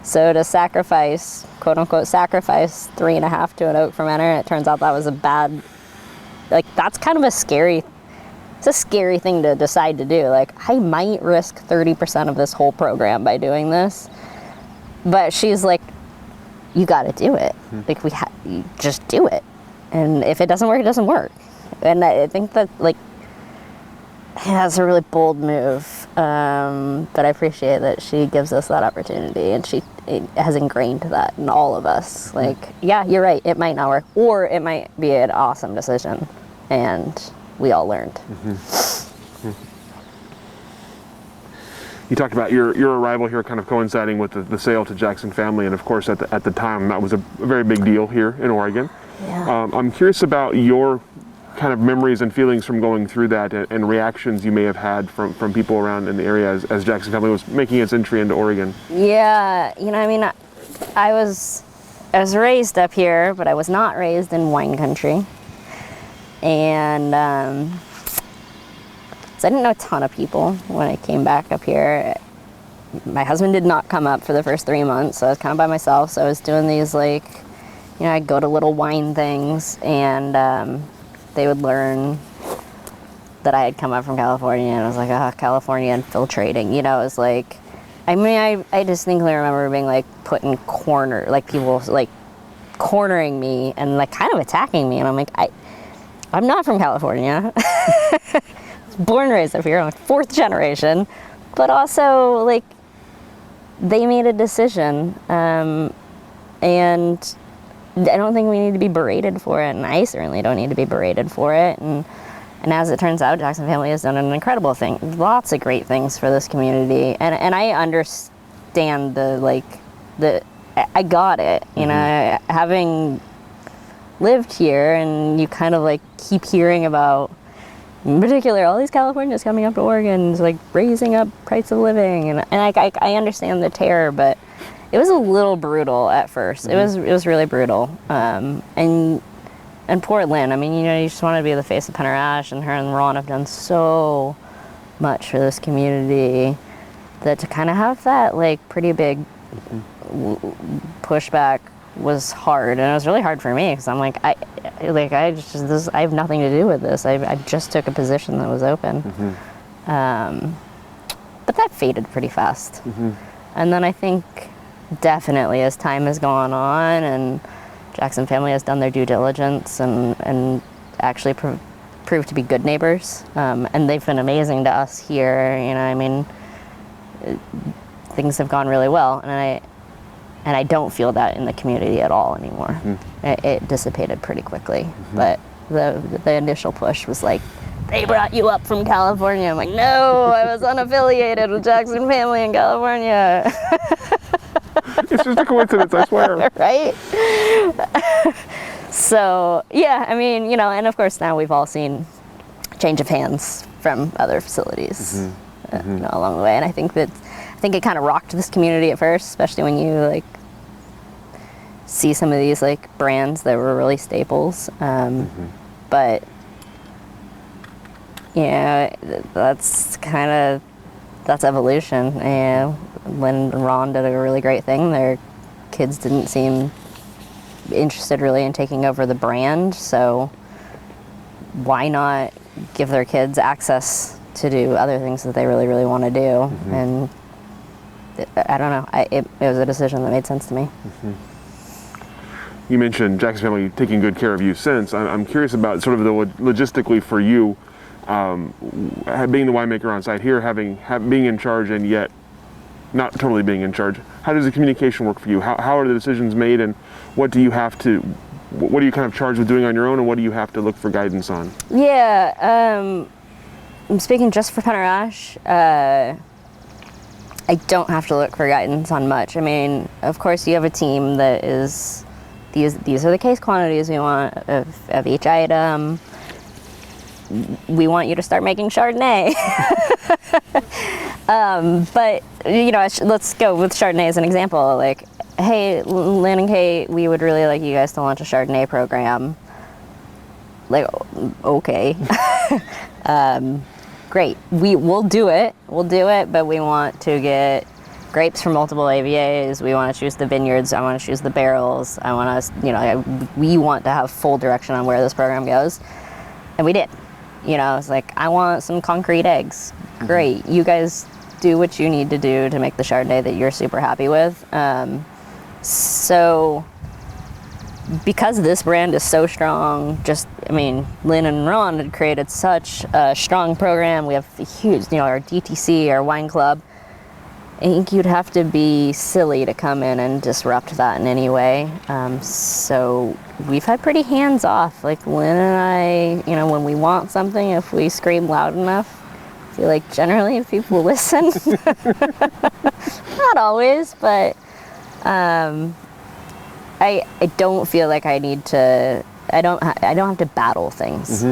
So to sacrifice, quote unquote, sacrifice 3.5 to an oak fermenter, it turns out that was a bad, that's kind of a scary thing to decide to do. Like, I might risk 30% of this whole program by doing this. But she's like, you got to do it. Like, you just do it. And if it doesn't work, it doesn't work. And I think that, that's a really bold move. But I appreciate that she gives us that opportunity, and she has ingrained that in all of us. Like, yeah, you're right, it might not work, or it might be an awesome decision. And we all learned. You talked about your arrival here kind of coinciding with the sale to Jackson Family, and of course at the time that was a very big deal here in Oregon. Yeah. I'm curious about your kind of memories and feelings from going through that, and reactions you may have had from people around in the area as Jackson Family was making its entry into Oregon. Yeah, I was raised up here, but I was not raised in wine country. And so I didn't know a ton of people when I came back up here. My husband did not come up for the first 3 months, so I was kind of by myself. So I was doing these I'd go to little wine things, and they would learn that I had come up from California, and I was like, California infiltrating. It was like, I distinctly remember being put in corner, people cornering me and kind of attacking me, and I'm like, I'm not from California. Born and raised up here, I'm 4th generation, but also they made a decision, and I don't think we need to be berated for it, and I certainly don't need to be berated for it. And as it turns out, Jackson Family has done an incredible thing, lots of great things for this community, and I understand I got it, having lived here, and you kind of keep hearing about, in particular, all these Californians coming up to Oregon, raising up price of living, and I understand the terror, but it was a little brutal at first. It was really brutal, and poor Lynn. You just want to be the face of Penner Ash, and her and Ron have done so much for this community that to kind of have that pretty big pushback was hard, and it was really hard for me because I'm I have nothing to do with this. I just took a position that was open, but that faded pretty fast. And then I think definitely as time has gone on and Jackson Family has done their due diligence and actually proved to be good neighbors, and they've been amazing to us here. Things have gone really well, and I don't feel that in the community at all anymore. It dissipated pretty quickly, but the initial push was they brought you up from California. I'm no, I was unaffiliated with Jackson Family in California. It's just a coincidence, I swear. Right? So, yeah, and of course now we've all seen change of hands from other facilities along the way, and I think it kind of rocked this community at first, especially when you see some of these brands that were really staples. But that's evolution. Lynn and Ron did a really great thing. Their kids didn't seem interested really in taking over the brand, so why not give their kids access to do other things that they really, really want to do. And I don't know, it was a decision that made sense to me. You mentioned Jack's family taking good care of you since. I'm curious about sort of the logistically for you, being the winemaker on site here, being in charge and yet not totally being in charge. How does the communication work for you? How are the decisions made, and what are you kind of charged with doing on your own, and what do you have to look for guidance on? Yeah, I'm speaking just for Penarash. I don't have to look for guidance on much. I mean, of course, you have a team that is, these are the case quantities we want of each item. We want you to start making Chardonnay. But, you know, let's go with Chardonnay as an example. Like, hey, Lynn and Kate, we would really like you guys to launch a Chardonnay program. Like, okay. Great, we'll do it, but we want to get grapes from multiple AVAs, we want to choose the vineyards, I want to choose the barrels, we want to have full direction on where this program goes. And we did. You know, it's like, I want some concrete eggs. Great, you guys do what you need to do to make the Chardonnay that you're super happy with. So, because this brand is so strong, Lynn and Ron had created such a strong program. We have a huge, our DTC, our wine club. I think you'd have to be silly to come in and disrupt that in any way. So we've had pretty hands off. Like Lynn and I, when we want something, if we scream loud enough, I feel like generally people listen. Not always, but I don't feel like I need to. I don't have to battle things.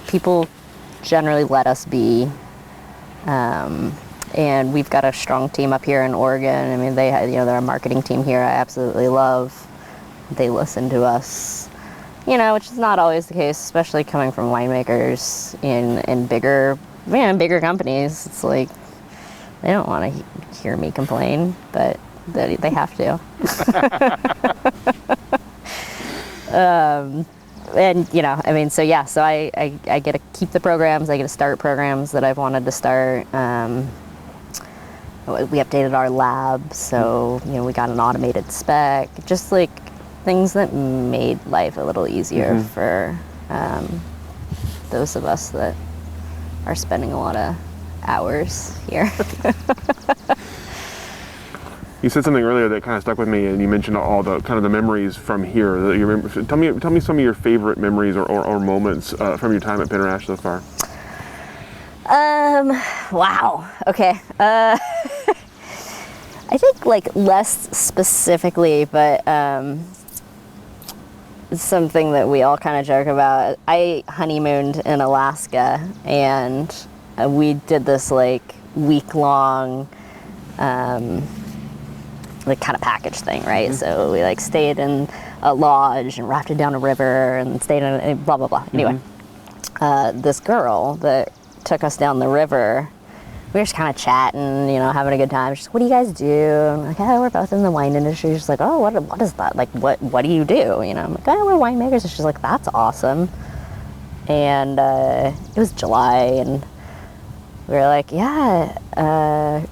People generally let us be, and we've got a strong team up here in Oregon. I mean, they're a marketing team here. I absolutely love. They listen to us, which is not always the case, especially coming from winemakers in bigger companies. It's like they don't want to hear me complain, but they have to. So I get to keep the programs, I get to start programs that I've wanted to start. We updated our lab, so we got an automated spec, just like things that made life a little easier for those of us that are spending a lot of hours here. You said something earlier that kind of stuck with me, and you mentioned all the kind of the memories from here. That you remember. Tell me some of your favorite memories or moments from your time at Penarash so far. Wow. Okay. I think like less specifically, but it's something that we all kind of joke about. I honeymooned in Alaska, and we did this like week-long like kind of package thing, right? So we like stayed in a lodge and rafted down a river and stayed in blah blah blah. Anyway, this girl that took us down the river, we were just kind of chatting, having a good time. She's like, "What do you guys do?" I'm like, "Oh, we're both in the wine industry." She's like, "Oh, what is that? Like, what do you do?" I'm like, "Oh, we're winemakers." And she's like, "That's awesome." And it was July, and we were like, yeah,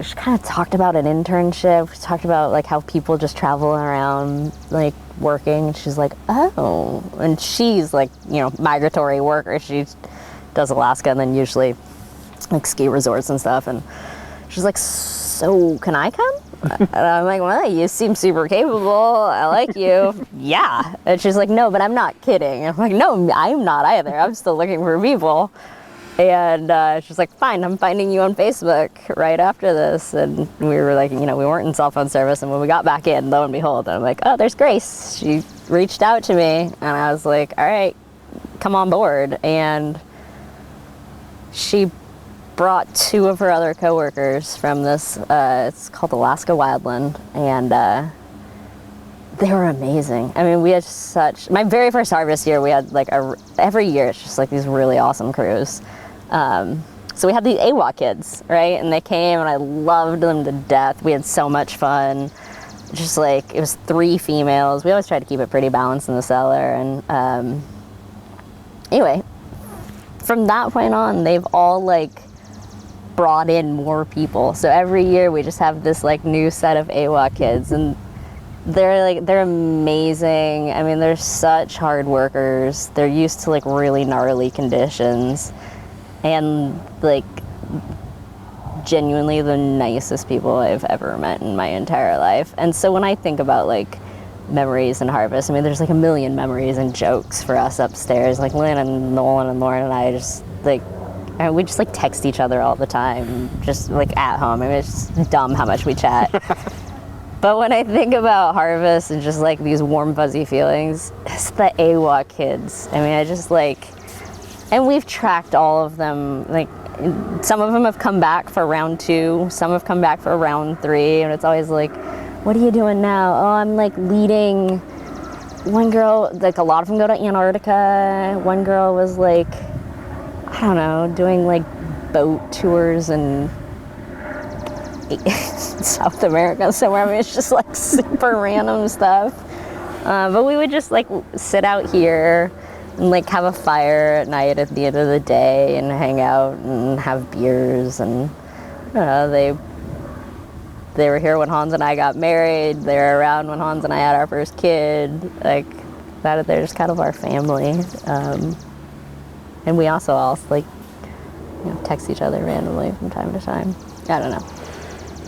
she kind of talked about an internship. We talked about like how people just travel around like working. And she's like, oh, and she's like, migratory worker. She does Alaska and then usually like ski resorts and stuff. And she's like, so can I come? And I'm like, well, you seem super capable. I like you. Yeah. And she's like, no, but I'm not kidding. And I'm like, no, I'm not either. I'm still looking for people. And she's like, fine, I'm finding you on Facebook right after this. And we were like, we weren't in cell phone service. And when we got back in, lo and behold, I'm like, oh, there's Grace. She reached out to me. And I was like, all right, come on board. And she brought two of her other coworkers from this, it's called Alaska Wildland. And they were amazing. I mean, we had my very first harvest year, we had like every year, it's just like these really awesome crews. So we had these AWA kids, right? And they came and I loved them to death. We had so much fun. Just like, it was 3 females. We always try to keep it pretty balanced in the cellar. And anyway, from that point on, they've all like brought in more people. So every year we just have this like new set of AWA kids, and they're amazing. I mean, they're such hard workers. They're used to like really gnarly conditions, and like genuinely the nicest people I've ever met in my entire life. And so when I think about like memories and harvest, I mean, there's like a million memories and jokes for us upstairs. Like Lynn and Nolan and Lauren and I just like, we just like text each other all the time, just like at home. I mean, it's just dumb how much we chat. But when I think about harvest and just like these warm fuzzy feelings, it's the AWA kids. I mean, I just like, and we've tracked all of them. Like some of them have come back for round 2, some have come back for round 3, and it's always like, what are you doing now? Oh, I'm like leading. One girl, like a lot of them go to Antarctica. One girl was like, I don't know, doing like boat tours in South America somewhere. I mean, it's just like super random stuff. But we would just like sit out here and like have a fire at night at the end of the day and hang out and have beers. And I don't know, they were here when Hans and I got married. They were around when Hans and I had our first kid. Like that, they're just kind of our family. And we also like, you know, text each other randomly from time to time. I don't know.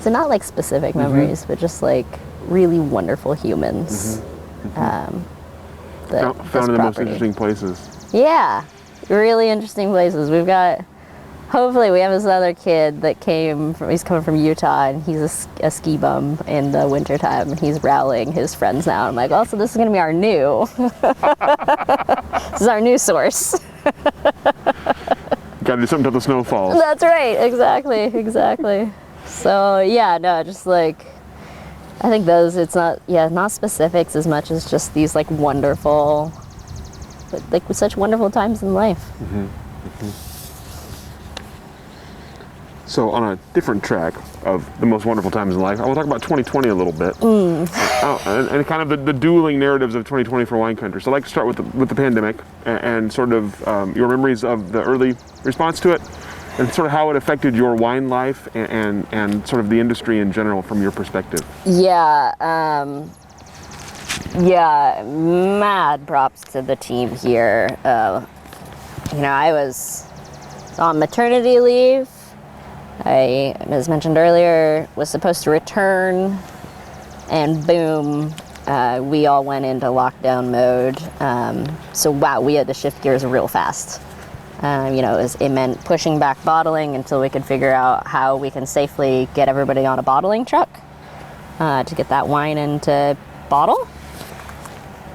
So not like specific memories, but just like really wonderful humans. Found in the most interesting places. Yeah, really interesting places. We've got, hopefully we have this other kid that he's coming from Utah, and he's a ski bum in the wintertime, and he's rallying his friends now. I'm like, oh, so this is gonna be our new, this is our new source. Gotta do something till the snow falls. That's right, exactly. So yeah, no, just like, I think it's not specifics as much as just these like wonderful, like such wonderful times in life. So on a different track of the most wonderful times in life, I want to talk about 2020 a little bit. And kind of the dueling narratives of 2020 for wine country. So I'd like to start with the pandemic and sort of your memories of the early response to it, and sort of how it affected your wine life and sort of the industry in general from your perspective. Yeah, mad props to the team here. You know, I was on maternity leave. I, as mentioned earlier, was supposed to return, and boom, we all went into lockdown mode. So wow, we had to shift gears real fast. You know, it meant pushing back bottling until we could figure out how we can safely get everybody on a bottling truck to get that wine into bottle.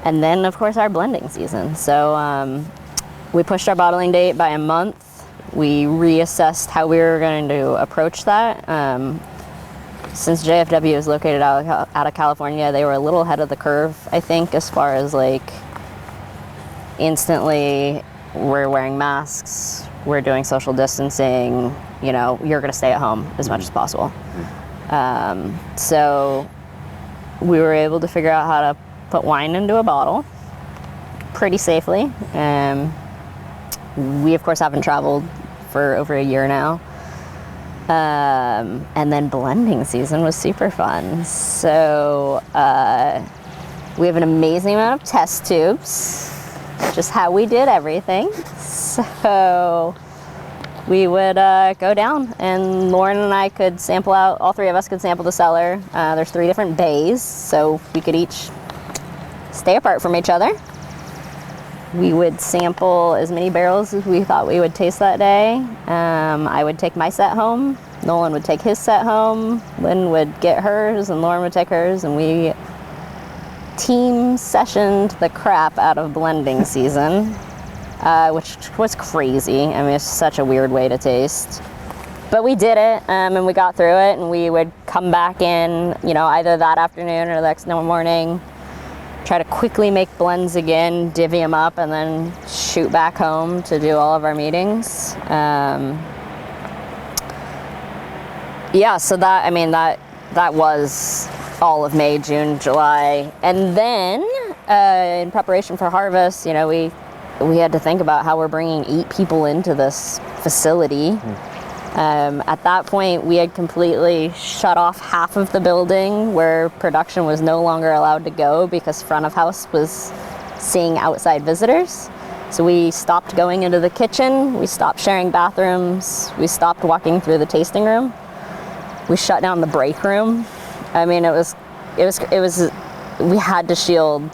And then, of course, our blending season. So we pushed our bottling date by a month. We reassessed how we were going to approach that. Since JFW is located out of California, they were a little ahead of the curve, I think, as far as like instantly we're wearing masks, we're doing social distancing, you know, you're going to stay at home as much as possible. So we were able to figure out how to put wine into a bottle pretty safely. We, of course, haven't traveled for over a year now. And then blending season was super fun. So we have an amazing amount of test tubes, just how we did everything. So we would go down, and Lauren and I could sample out, all three of us could sample the cellar. There's 3 different bays, so we could each stay apart from each other. We would sample as many barrels as we thought we would taste that day. I would take my set home, Nolan would take his set home, Lynn would get hers, and Lauren would take hers, and we team sessioned the crap out of blending season, which was crazy. I mean, it's such a weird way to taste. But we did it, and we got through it, and we would come back in, you know, either that afternoon or the next morning, try to quickly make blends again, divvy them up, and then shoot back home to do all of our meetings. Yeah, so that, I mean, that was all of May, June, July. And then in preparation for harvest, you know, we we had to think about how we're bringing 8 people into this facility. At that point, we had completely shut off half of the building where production was no longer allowed to go because front of house was seeing outside visitors. So we stopped going into the kitchen, we stopped sharing bathrooms, we stopped walking through the tasting room. We shut down the break room. I mean, it was, we had to shield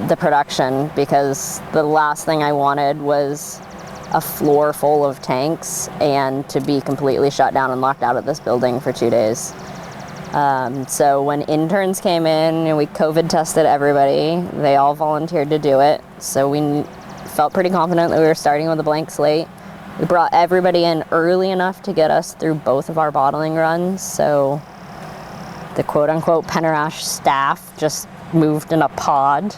the production because the last thing I wanted was a floor full of tanks and to be completely shut down and locked out of this building for 2 days. So when interns came in and we COVID tested everybody, they all volunteered to do it. So we felt pretty confident that we were starting with a blank slate. We brought everybody in early enough to get us through both of our bottling runs. So the quote unquote Penarash staff just moved in a pod.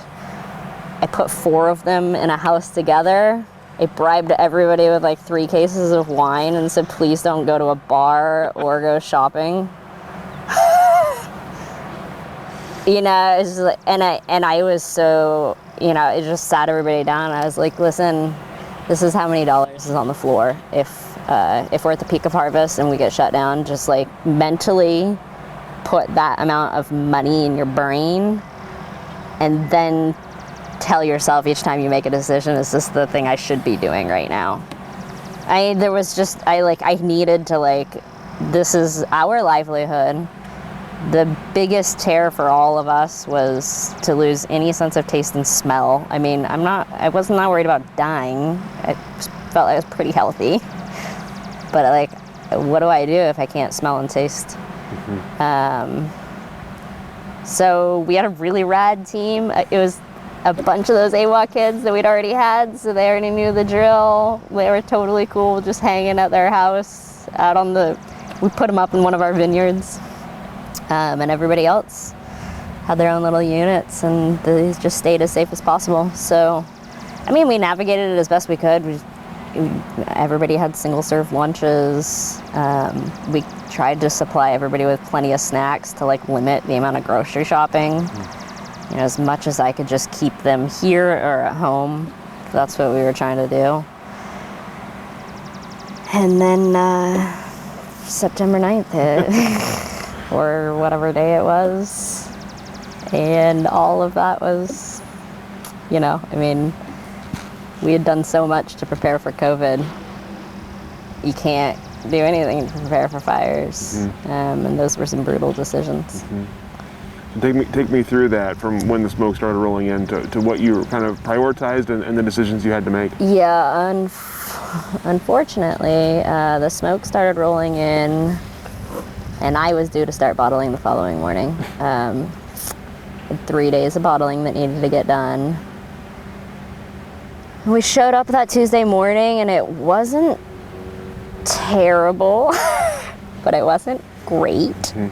I put 4 of them in a house together. I bribed everybody with like 3 cases of wine and said, please don't go to a bar or go shopping. You know, it's just like, and I was so, you know, it just sat everybody down. I was like, listen, this is how many dollars is on the floor. If we're at the peak of harvest and we get shut down, just like mentally put that amount of money in your brain and then tell yourself each time you make a decision, is this the thing I should be doing right now? I needed to, like, this is our livelihood. The biggest tear for all of us was to lose any sense of taste and smell. I mean, I was not worried about dying. I felt like I was pretty healthy. But like, what do I do if I can't smell and taste? So we had a really rad team. It was a bunch of those AWA kids that we'd already had, so they already knew the drill. They were totally cool just hanging at their house out on we put them up in one of our vineyards. And everybody else had their own little units and they just stayed as safe as possible. So, I mean, we navigated it as best we could. Everybody had single serve lunches. We tried to supply everybody with plenty of snacks to like limit the amount of grocery shopping. You know, as much as I could just keep them here or at home. That's what we were trying to do. And then September 9th hit. Or whatever day it was, and all of that was, you know, I mean, we had done so much to prepare for COVID. You can't do anything to prepare for fires, and those were some brutal decisions. Take me through that from when the smoke started rolling in to what you kind of prioritized and the decisions you had to make. Yeah, unfortunately, the smoke started rolling in. And I was due to start bottling the following morning. 3 days of bottling that needed to get done. We showed up that Tuesday morning and it wasn't terrible, but it wasn't great. We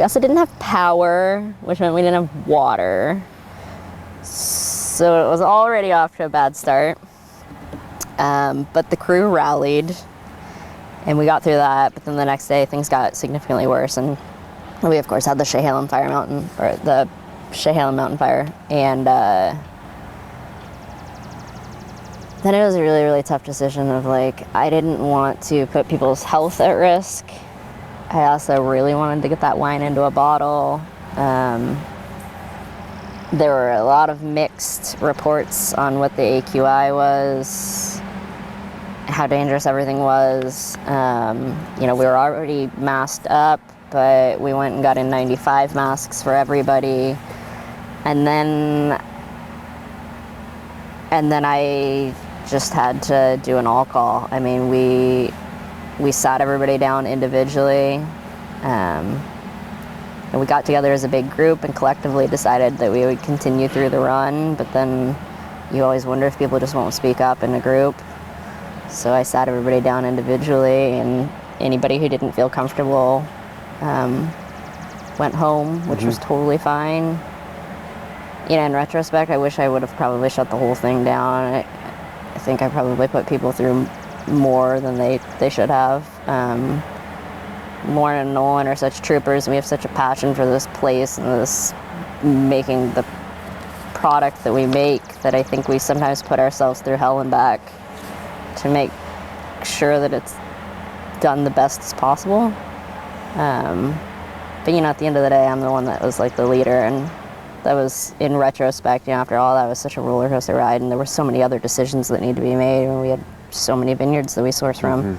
also didn't have power, which meant we didn't have water. So it was already off to a bad start. But the crew rallied. And we got through that, but then the next day things got significantly worse, and we of course had the Chehalem Mountain Fire, and then it was a really, really tough decision of like, I didn't want to put people's health at risk. I also really wanted to get that wine into a bottle. There were a lot of mixed reports on what the AQI was, how dangerous everything was. You know, we were already masked up, but we went and got in 95 masks for everybody. And then I just had to do an all call. I mean, we sat everybody down individually. And we got together as a big group and collectively decided that we would continue through the run, but then you always wonder if people just won't speak up in a group. So I sat everybody down individually, and anybody who didn't feel comfortable went home, which was totally fine. You know, in retrospect, I wish I would have probably shut the whole thing down. I think I probably put people through more than they should have. Lauren and Nolan are such troopers, and we have such a passion for this place and this making the product that we make that I think we sometimes put ourselves through hell and back to make sure that it's done the best as possible. But you know, at the end of the day, I'm the one that was like the leader, and that was, in retrospect, you know, after all, that was such a roller coaster ride, and there were so many other decisions that need to be made, and we had so many vineyards that we sourced from.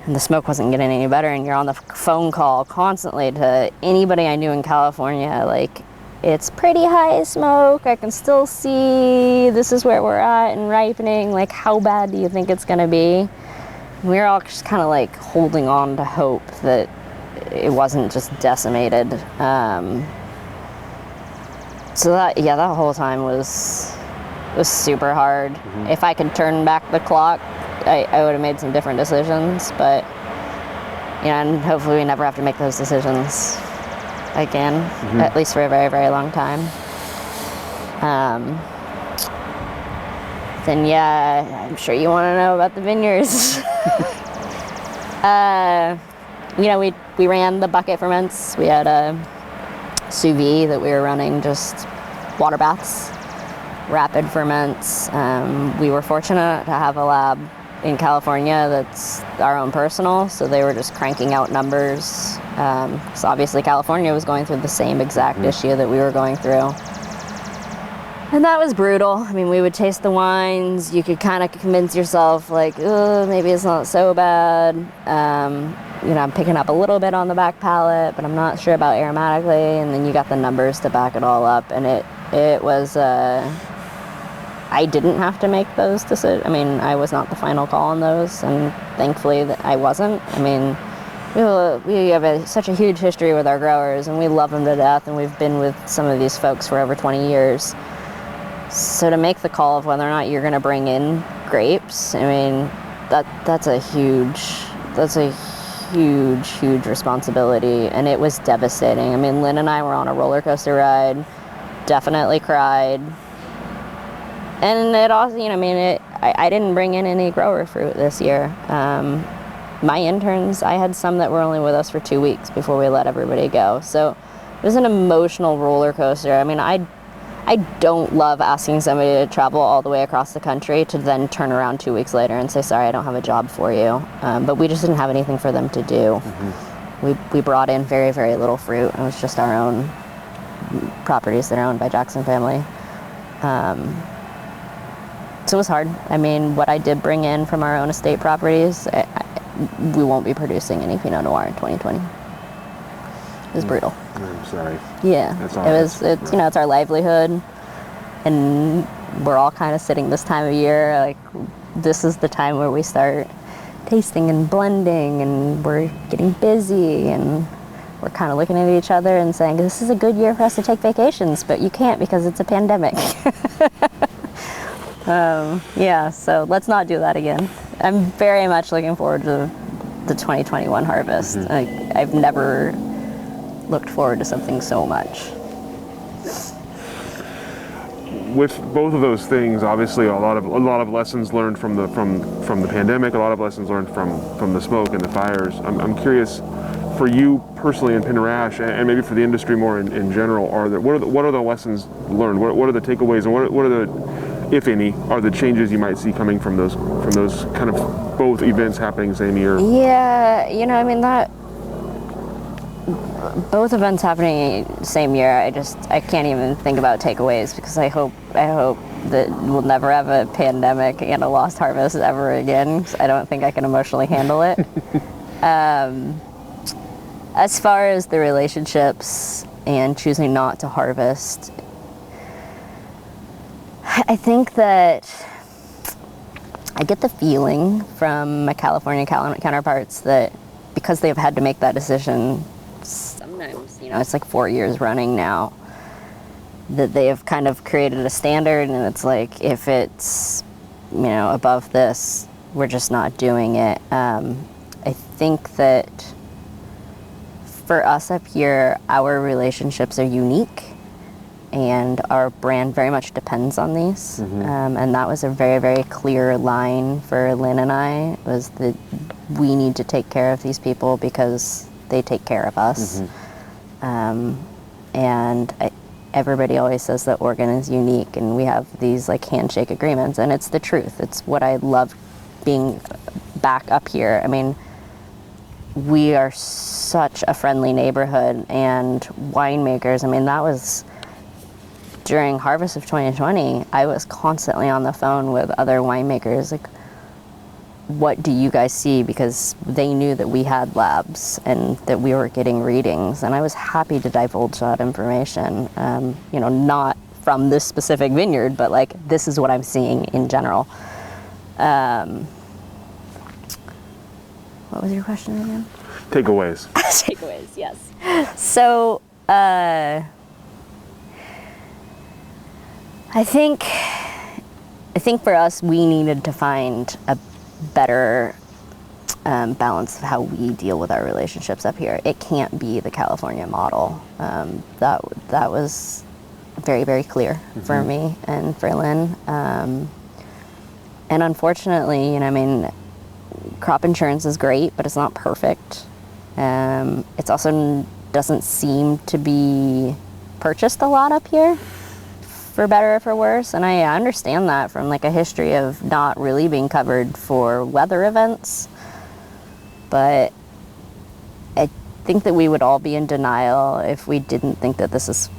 And the smoke wasn't getting any better, and you're on the phone call constantly to anybody I knew in California, like, it's pretty high smoke, I can still see this is where we're at in ripening, like, how bad do you think it's gonna be? And we were all just kind of like holding on to hope that it wasn't just decimated. So that whole time was super hard. If I could turn back the clock, I would have made some different decisions, but you know, and hopefully we never have to make those decisions again, at least for a very, very long time. Then yeah, I'm sure you want to know about the vineyards. You know, we ran the bucket ferments. We had a sous vide that we were running, just water baths, rapid ferments. We were fortunate to have a lab in California that's our own personal, so they were just cranking out numbers. So obviously California was going through the same exact issue that we were going through. And that was brutal. I mean, we would taste the wines, you could kind of convince yourself like, oh, maybe it's not so bad. You know, I'm picking up a little bit on the back palate, but I'm not sure about aromatically, and then you got the numbers to back it all up, and it was, I didn't have to make those decisions. I mean, I was not the final call on those, and thankfully that I wasn't. I mean, we have such a huge history with our growers, and we love them to death, and we've been with some of these folks for over 20 years. So to make the call of whether or not you're going to bring in grapes, I mean, that's a huge responsibility, and it was devastating. I mean, Lynn and I were on a roller coaster ride, definitely cried. And it also, you know, I mean, I didn't bring in any grower fruit this year. My interns, I had some that were only with us for 2 weeks before we let everybody go. So it was an emotional roller coaster. I mean, I don't love asking somebody to travel all the way across the country to then turn around 2 weeks later and say, sorry, I don't have a job for you. But we just didn't have anything for them to do. We brought in very, very little fruit. It was just our own properties that are owned by Jackson family. So it was hard. I mean, what I did bring in from our own estate properties, we won't be producing any Pinot Noir in 2020. It was brutal. I'm sorry. Yeah, it's you know, it's our livelihood, and we're all kind of sitting this time of year, like this is the time where we start tasting and blending, and we're getting busy, and we're kind of looking at each other and saying, this is a good year for us to take vacations, but you can't because it's a pandemic. Yeah, so let's not do that again. I'm very much looking forward to the 2021 harvest. I've never looked forward to something so much. With both of those things, obviously a lot of lessons learned from the pandemic, a lot of lessons learned from the smoke and the fires. I'm curious, for you personally in Pinot and maybe for the industry more in general, what are the lessons learned? What are the takeaways, and what are the, if any, are the changes you might see coming from those kind of both events happening same year? Yeah, you know, I mean, that both events happening same year, I can't even think about takeaways, because I hope that we'll never have a pandemic and a lost harvest ever again. I don't think I can emotionally handle it. As far as the relationships and choosing not to harvest, I think that I get the feeling from my California counterparts that because they've had to make that decision, sometimes, you know, it's like 4 years running now, that they have kind of created a standard, and it's like, if it's, you know, above this, we're just not doing it. I think that for us up here, our relationships are unique, and our brand very much depends on these. And that was a very, very clear line for Lynn and I, was that we need to take care of these people because they take care of us. And everybody always says that Oregon is unique and we have these like handshake agreements, and it's the truth. It's what I love being back up here. I mean, we are such a friendly neighborhood, and winemakers, I mean, that was during harvest of 2020, I was constantly on the phone with other winemakers, like, what do you guys see? Because they knew that we had labs and that we were getting readings, and I was happy to divulge that information. You know, not from this specific vineyard, but like, this is what I'm seeing in general. What was your question again? Takeaways. Takeaways, yes. So, I think for us, we needed to find a better balance of how we deal with our relationships up here. It can't be the California model. That was very, very clear for me and for Lynn. And unfortunately, you know, I mean, crop insurance is great, but it's not perfect. It's also doesn't seem to be purchased a lot up here, for better or for worse. And I understand that from like a history of not really being covered for weather events. But I think that we would all be in denial if we didn't think that this is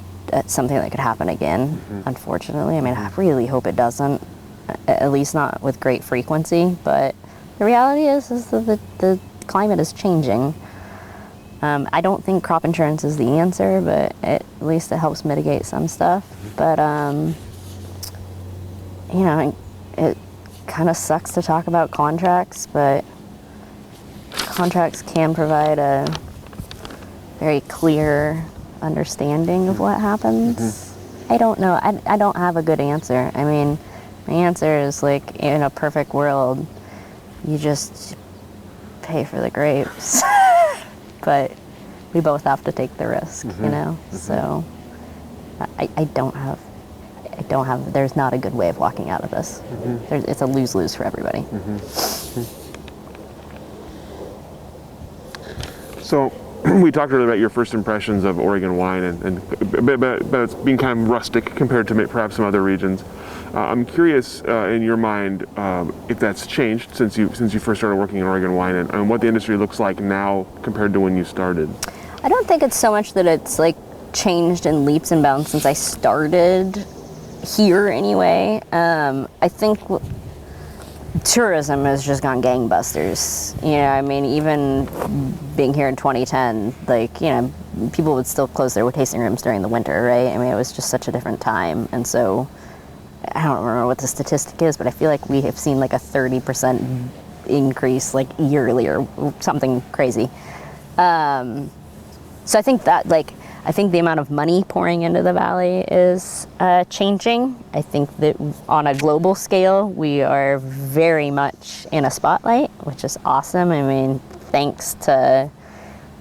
something that could happen again, unfortunately. I mean, I really hope it doesn't, at least not with great frequency. But the reality is that the climate is changing. I don't think crop insurance is the answer, but at least it helps mitigate some stuff. But, you know, it kind of sucks to talk about contracts, but contracts can provide a very clear understanding of what happens. I don't know. I don't have a good answer. I mean, my answer is like, in a perfect world, you just pay for the grapes. But we both have to take the risk, you know? So I don't have, there's not a good way of walking out of this. It's a lose-lose for everybody. So we talked earlier about your first impressions of Oregon wine, but it's being kind of rustic compared to perhaps some other regions. I'm curious, in your mind, if that's changed since you first started working in Oregon wine, and what the industry looks like now compared to when you started. I don't think it's so much that it's like changed in leaps and bounds since I started here anyway. I think tourism has just gone gangbusters. You know, I mean, even being here in 2010, like, you know, people would still close their tasting rooms during the winter, right? I mean, it was just such a different time. And so I don't remember what the statistic is, but I feel like we have seen like a 30% increase like yearly or something crazy. So I think that, like, I think the amount of money pouring into the valley is changing. I think that on a global scale, we are very much in a spotlight, which is awesome. I mean, thanks to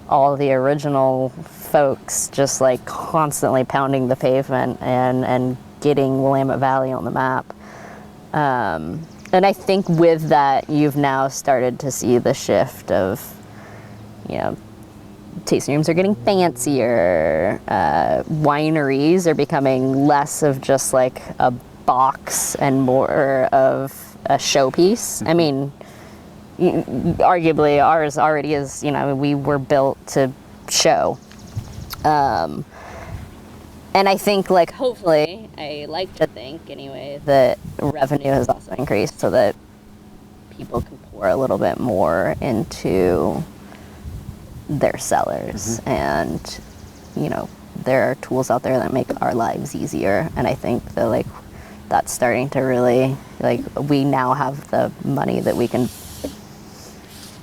all the original folks just like constantly pounding the pavement and getting Willamette Valley on the map. And I think with that, you've now started to see the shift of, you know, tasting rooms are getting fancier. Wineries are becoming less of just like a box and more of a showpiece. I mean, arguably ours already is, you know, we were built to show. And I think, like, hopefully, I like to think anyway, that revenue has also increased so that people can pour a little bit more into their cellars. And, you know, there are tools out there that make our lives easier. And I think that, like, that's starting to really, like, we now have the money that we can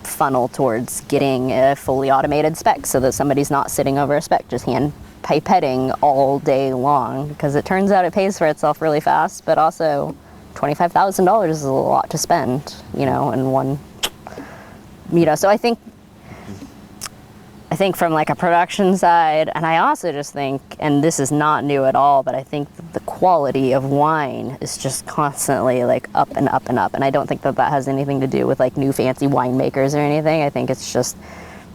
funnel towards getting a fully automated spec so that somebody's not sitting over a spec just hand pipetting all day long, because it turns out it pays for itself really fast, but also $25,000 is a lot to spend, you know, in one, you know. So I think from like a production side, and I also just think, and this is not new at all, but I think the quality of wine is just constantly like up and up and up. And I don't think that that has anything to do with like new fancy winemakers or anything. I think it's just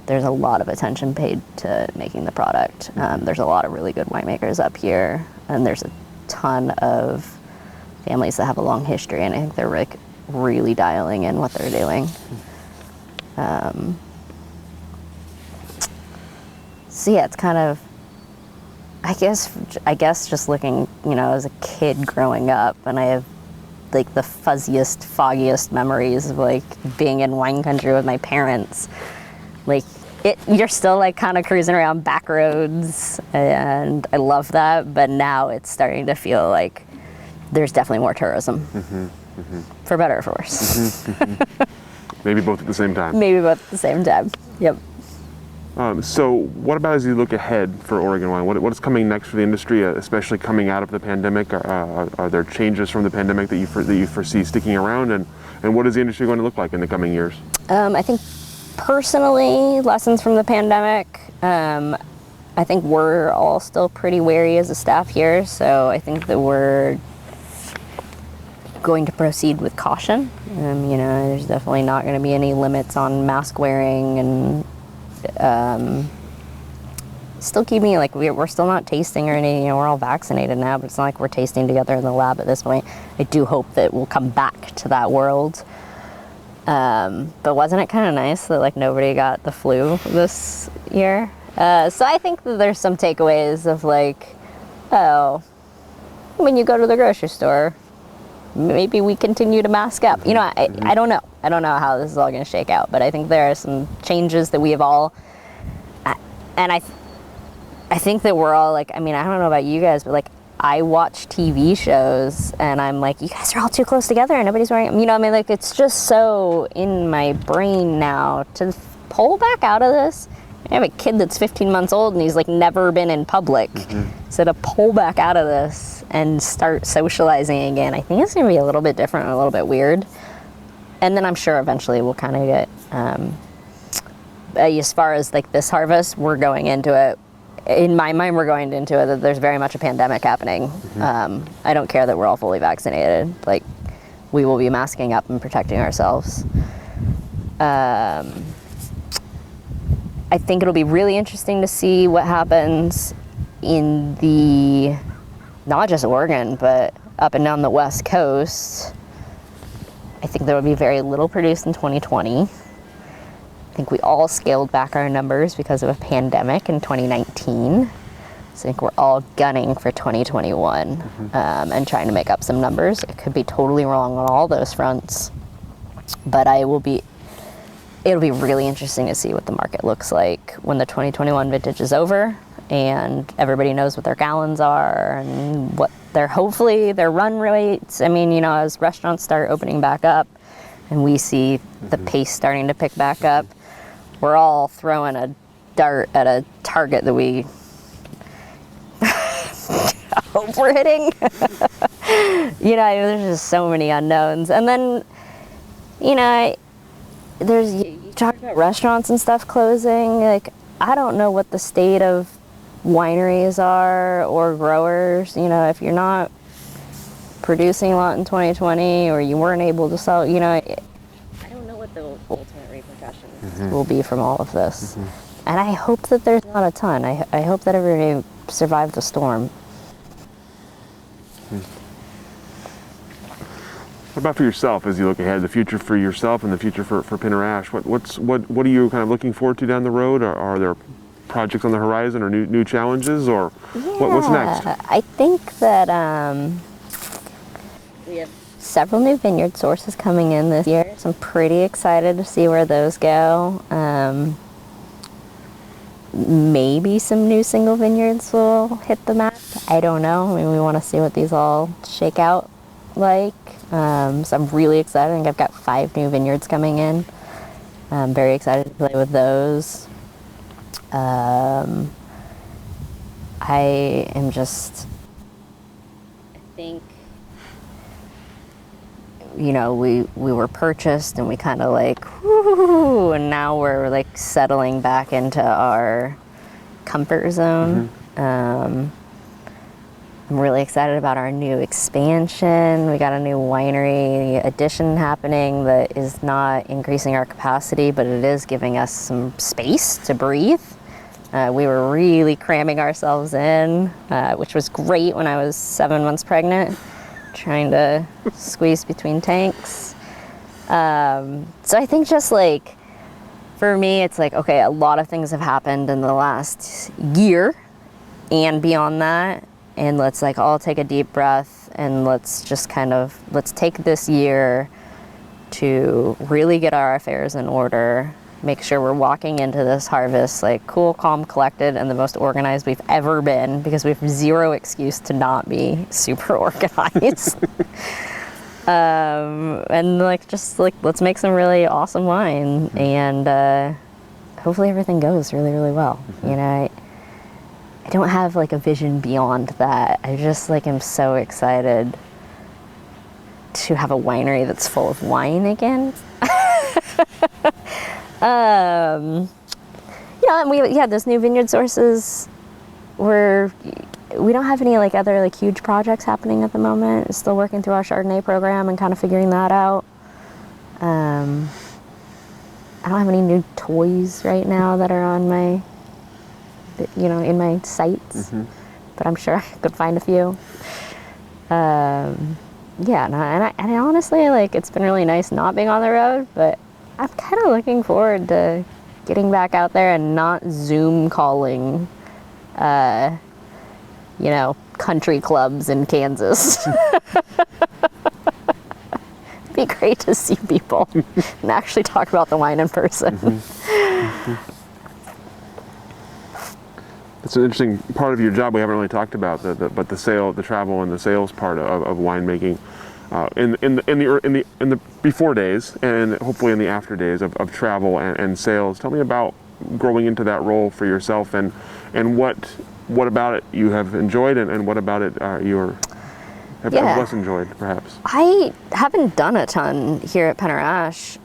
there's a lot of attention paid to making the product. There's a lot of really good winemakers up here, and there's a ton of families that have a long history, and I think they're like really dialing in what they're doing. So yeah, it's kind of, I guess just looking, as a kid growing up, and I have like the fuzziest, foggiest memories of like being in wine country with my parents. Like you're still like kind of cruising around back roads, and I love that, but now it's starting to feel like there's definitely more tourism, for better or for worse. Maybe both at the same time. Maybe both at the same time. Yep. So what about as you look ahead for Oregon wine? What is coming next for the industry, especially coming out of the pandemic? Are there changes from the pandemic that you foresee sticking around, and what is the industry going to look like in the coming years? I think personally, lessons from the pandemic, I think we're all still pretty wary as a staff here, so I think that we're going to proceed with caution. There's definitely not going to be any limits on mask wearing, and still keeping, like, we're still not tasting or anything. We're all vaccinated now, but it's not like we're tasting together in the lab at this point. I do hope that we'll come back to that world. But wasn't it kind of nice that like nobody got the flu this year? So I think that there's some takeaways of like, when you go to the grocery store, maybe we continue to mask up. I don't know. I don't know how this is all going to shake out, but I think there are some changes that we have all, and I think that we're all like, I don't know about you guys, but like I watch TV shows and I'm like, you guys are all too close together and nobody's wearing, like it's just so in my brain now to pull back out of this. I have a kid that's 15 months old and he's like never been in public. So to pull back out of this and start socializing again, I think it's gonna be a little bit different and a little bit weird. And then I'm sure eventually we'll kind of get, as far as like this harvest, we're going into it, in my mind, we're going into it that there's very much a pandemic happening. I don't care that we're all fully vaccinated. Like, we will be masking up and protecting ourselves. I think it'll be really interesting to see what happens in the, not just Oregon, but up and down the West Coast. I think there will be very little produced in 2020. I think we all scaled back our numbers because of a pandemic in 2019. So I think we're all gunning for 2021 and trying to make up some numbers. It could be totally wrong on all those fronts, but it'll be really interesting to see what the market looks like when the 2021 vintage is over and everybody knows what their gallons are and what hopefully their run rates. As restaurants start opening back up and we see the pace starting to pick back up, we're all throwing a dart at a target that we hope we're hitting. There's just so many unknowns. And then, you talk about restaurants and stuff closing. Like, I don't know what the state of wineries are or growers. If you're not producing a lot in 2020 or you weren't able to sell, I don't know what the ultimate repercussions will be from all of this. And I hope that there's not a ton. I hope that everybody survived the storm. What about for yourself as you look ahead, the future for yourself and the future for Pinot? What are you kind of looking forward to down the road? Are there projects on the horizon or new challenges, or what's next? I think that we have several new vineyard sources coming in this year, so I'm pretty excited to see where those go. Maybe some new single vineyards will hit the map. I don't know. We want to see what these all shake out like. So I'm really excited. I think I've got 5 new vineyards coming in. I'm very excited to play with those. I think, we were purchased and we kind of like, whoo, and now we're like settling back into our comfort zone. I'm really excited about our new expansion. We got a new winery addition happening that is not increasing our capacity, but it is giving us some space to breathe. We were really cramming ourselves in, which was great when I was 7 months pregnant, trying to squeeze between tanks. So I think just like, for me, it's like, okay, a lot of things have happened in the last year and beyond that. And let's like all take a deep breath and let's just let's take this year to really get our affairs in order, make sure we're walking into this harvest like cool, calm, collected, and the most organized we've ever been, because we have zero excuse to not be super organized. And like, just like, let's make some really awesome wine, and hopefully everything goes really, really well. You know, I don't have like a vision beyond that. I just like am so excited to have a winery that's full of wine again. You know, and we had those new vineyard sources. We don't have any like other like huge projects happening at the moment. We're still working through our Chardonnay program and kind of figuring that out. I don't have any new toys right now that are on my, you know, in my sights, but I'm sure I could find a few. Yeah, no, and I honestly, like, it's been really nice not being on the road, but I'm kind of looking forward to getting back out there and not Zoom calling, you know, country clubs in Kansas. It'd be great to see people and actually talk about the wine in person. It's an interesting part of your job we haven't really talked about, but the travel and the sales part of winemaking, in the before days and hopefully in the after days of travel and sales. Tell me about growing into that role for yourself, and what about it you have enjoyed, and what about it you have less enjoyed, perhaps. I haven't done a ton here at Penner-Ash.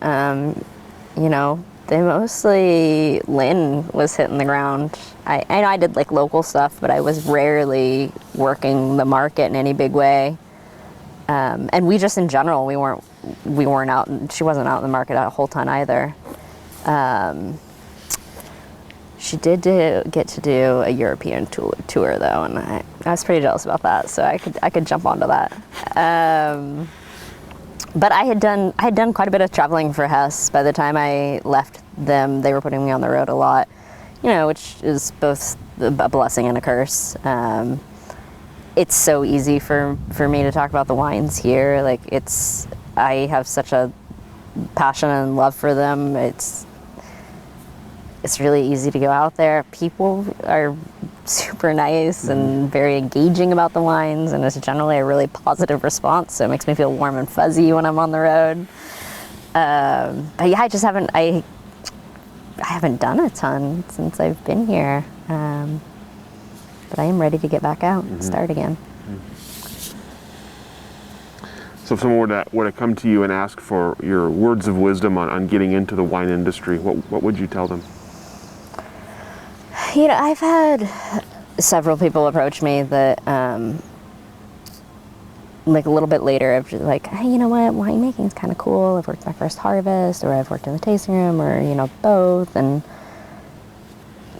You know, they mostly, Lynn was hitting the ground. I did like local stuff, but I was rarely working the market in any big way. And we just in general, we weren't out, she wasn't out in the market a whole ton either. She did get to do a European tour though, and I was pretty jealous about that, so I could jump onto that. But I had done quite a bit of traveling for Hess. By the time I left them, they were putting me on the road a lot, you know, which is both a blessing and a curse. It's so easy for me to talk about the wines here. Like, I have such a passion and love for them. It's really easy to go out there. People are super nice and very engaging about the wines, and it's generally a really positive response, so it makes me feel warm and fuzzy when I'm on the road. But yeah, I haven't done a ton since I've been here, but I am ready to get back out and start again. So if someone were to come to you and ask for your words of wisdom on getting into the wine industry, what would you tell them? You know, I've had several people approach me that, like a little bit later, of just like, hey, you know what, winemaking is kind of cool. I've worked my first harvest, or I've worked in the tasting room, or, you know, both. And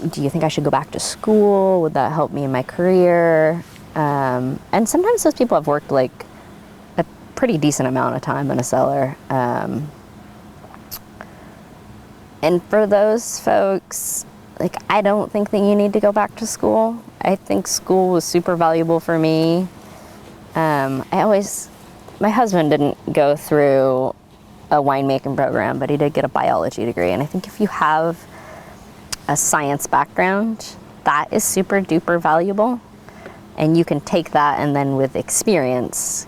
do you think I should go back to school? Would that help me in my career? And sometimes those people have worked like a pretty decent amount of time in a cellar. And for those folks, like, I don't think that you need to go back to school. I think school was super valuable for me. My husband didn't go through a winemaking program, but he did get a biology degree. And I think if you have a science background, that is super duper valuable. And you can take that, and then with experience,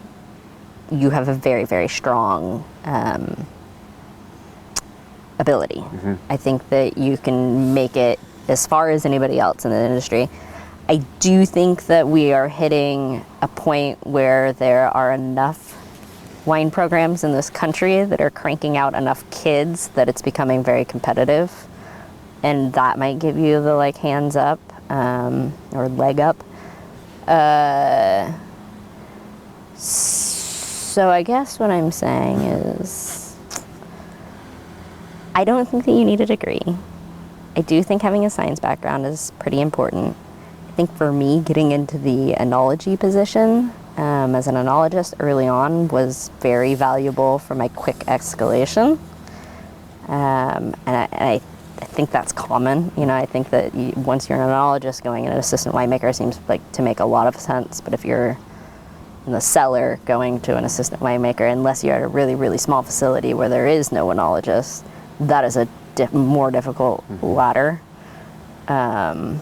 you have a very, very strong ability. I think that you can make it as far as anybody else in the industry. I do think that we are hitting a point where there are enough wine programs in this country that are cranking out enough kids that it's becoming very competitive, and that might give you the like hands up or leg up. So I guess what I'm saying is, I don't think that you need a degree. I do think having a science background is pretty important. I think for me, getting into the enology position as an enologist early on was very valuable for my quick escalation. And I think that's common. You know, I think that once you're an enologist, going into an assistant winemaker seems like to make a lot of sense. But if you're in the cellar going to an assistant winemaker, unless you're at a really, really small facility where there is no enologist, that is a more difficult ladder. And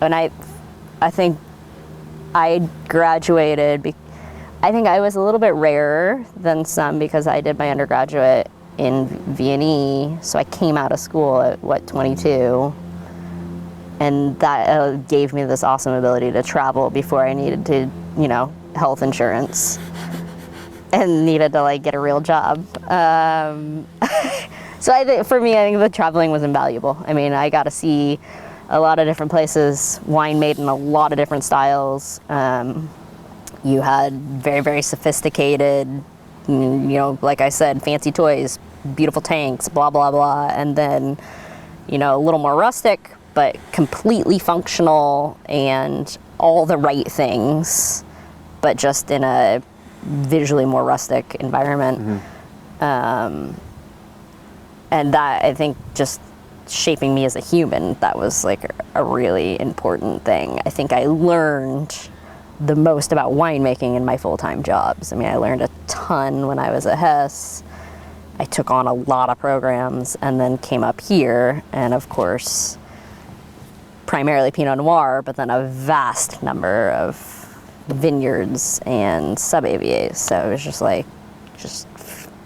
I think I graduated, I think I was a little bit rarer than some because I did my undergraduate in V&E, so I came out of school at 22, and that gave me this awesome ability to travel before I needed to, you know, health insurance and needed to like get a real job. So I think for me, I think the traveling was invaluable. I mean, I got to see a lot of different places, wine made in a lot of different styles. You had very, very sophisticated, you know, like I said, fancy toys, beautiful tanks, blah, blah, blah. And then, you know, a little more rustic, but completely functional and all the right things, but just in a visually more rustic environment. And that, I think, just shaping me as a human, that was like a really important thing. I think I learned the most about winemaking in my full-time jobs. I mean, I learned a ton when I was at Hess. I took on a lot of programs and then came up here, and of course, primarily Pinot Noir, but then a vast number of vineyards and sub-AVAs. So it was just like, just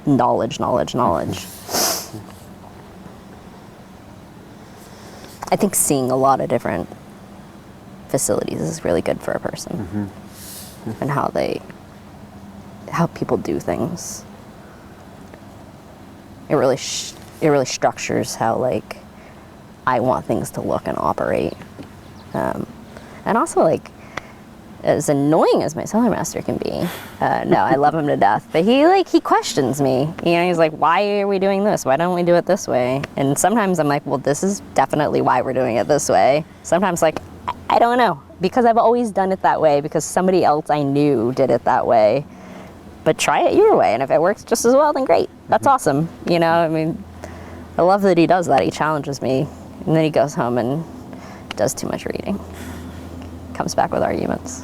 knowledge. I think seeing a lot of different facilities is really good for a person, and how people do things. It really structures how like I want things to look and operate, and also like, as annoying as my cellar master can be, no, I love him to death, but he questions me. You know, he's like, why are we doing this? Why don't we do it this way? And sometimes I'm like, well, this is definitely why we're doing it this way. Sometimes like, I don't know, because I've always done it that way because somebody else I knew did it that way. But try it your way, and if it works just as well, then great. That's awesome. You know, I mean, I love that he does that. He challenges me, and then he goes home and does too much reading. Comes back with arguments.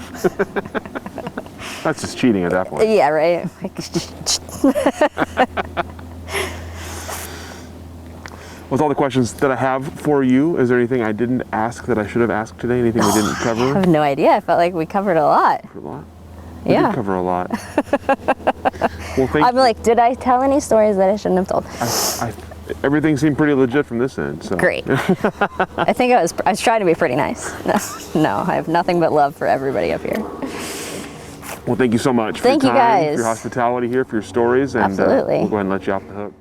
That's just cheating at that point. Yeah, right. With all the questions that I have for you, is there anything I didn't ask that I should have asked today? Anything we didn't cover? I have no idea. I felt like we covered a lot. We did cover a lot. Well, I'm like, did I tell any stories that I shouldn't have told? Everything seemed pretty legit from this end. So. Great. I think I was trying to be pretty nice. No, I have nothing but love for everybody up here. Well, thank you so much for your time, for your hospitality here, for your stories, and Absolutely. we'll go ahead and let you off the hook.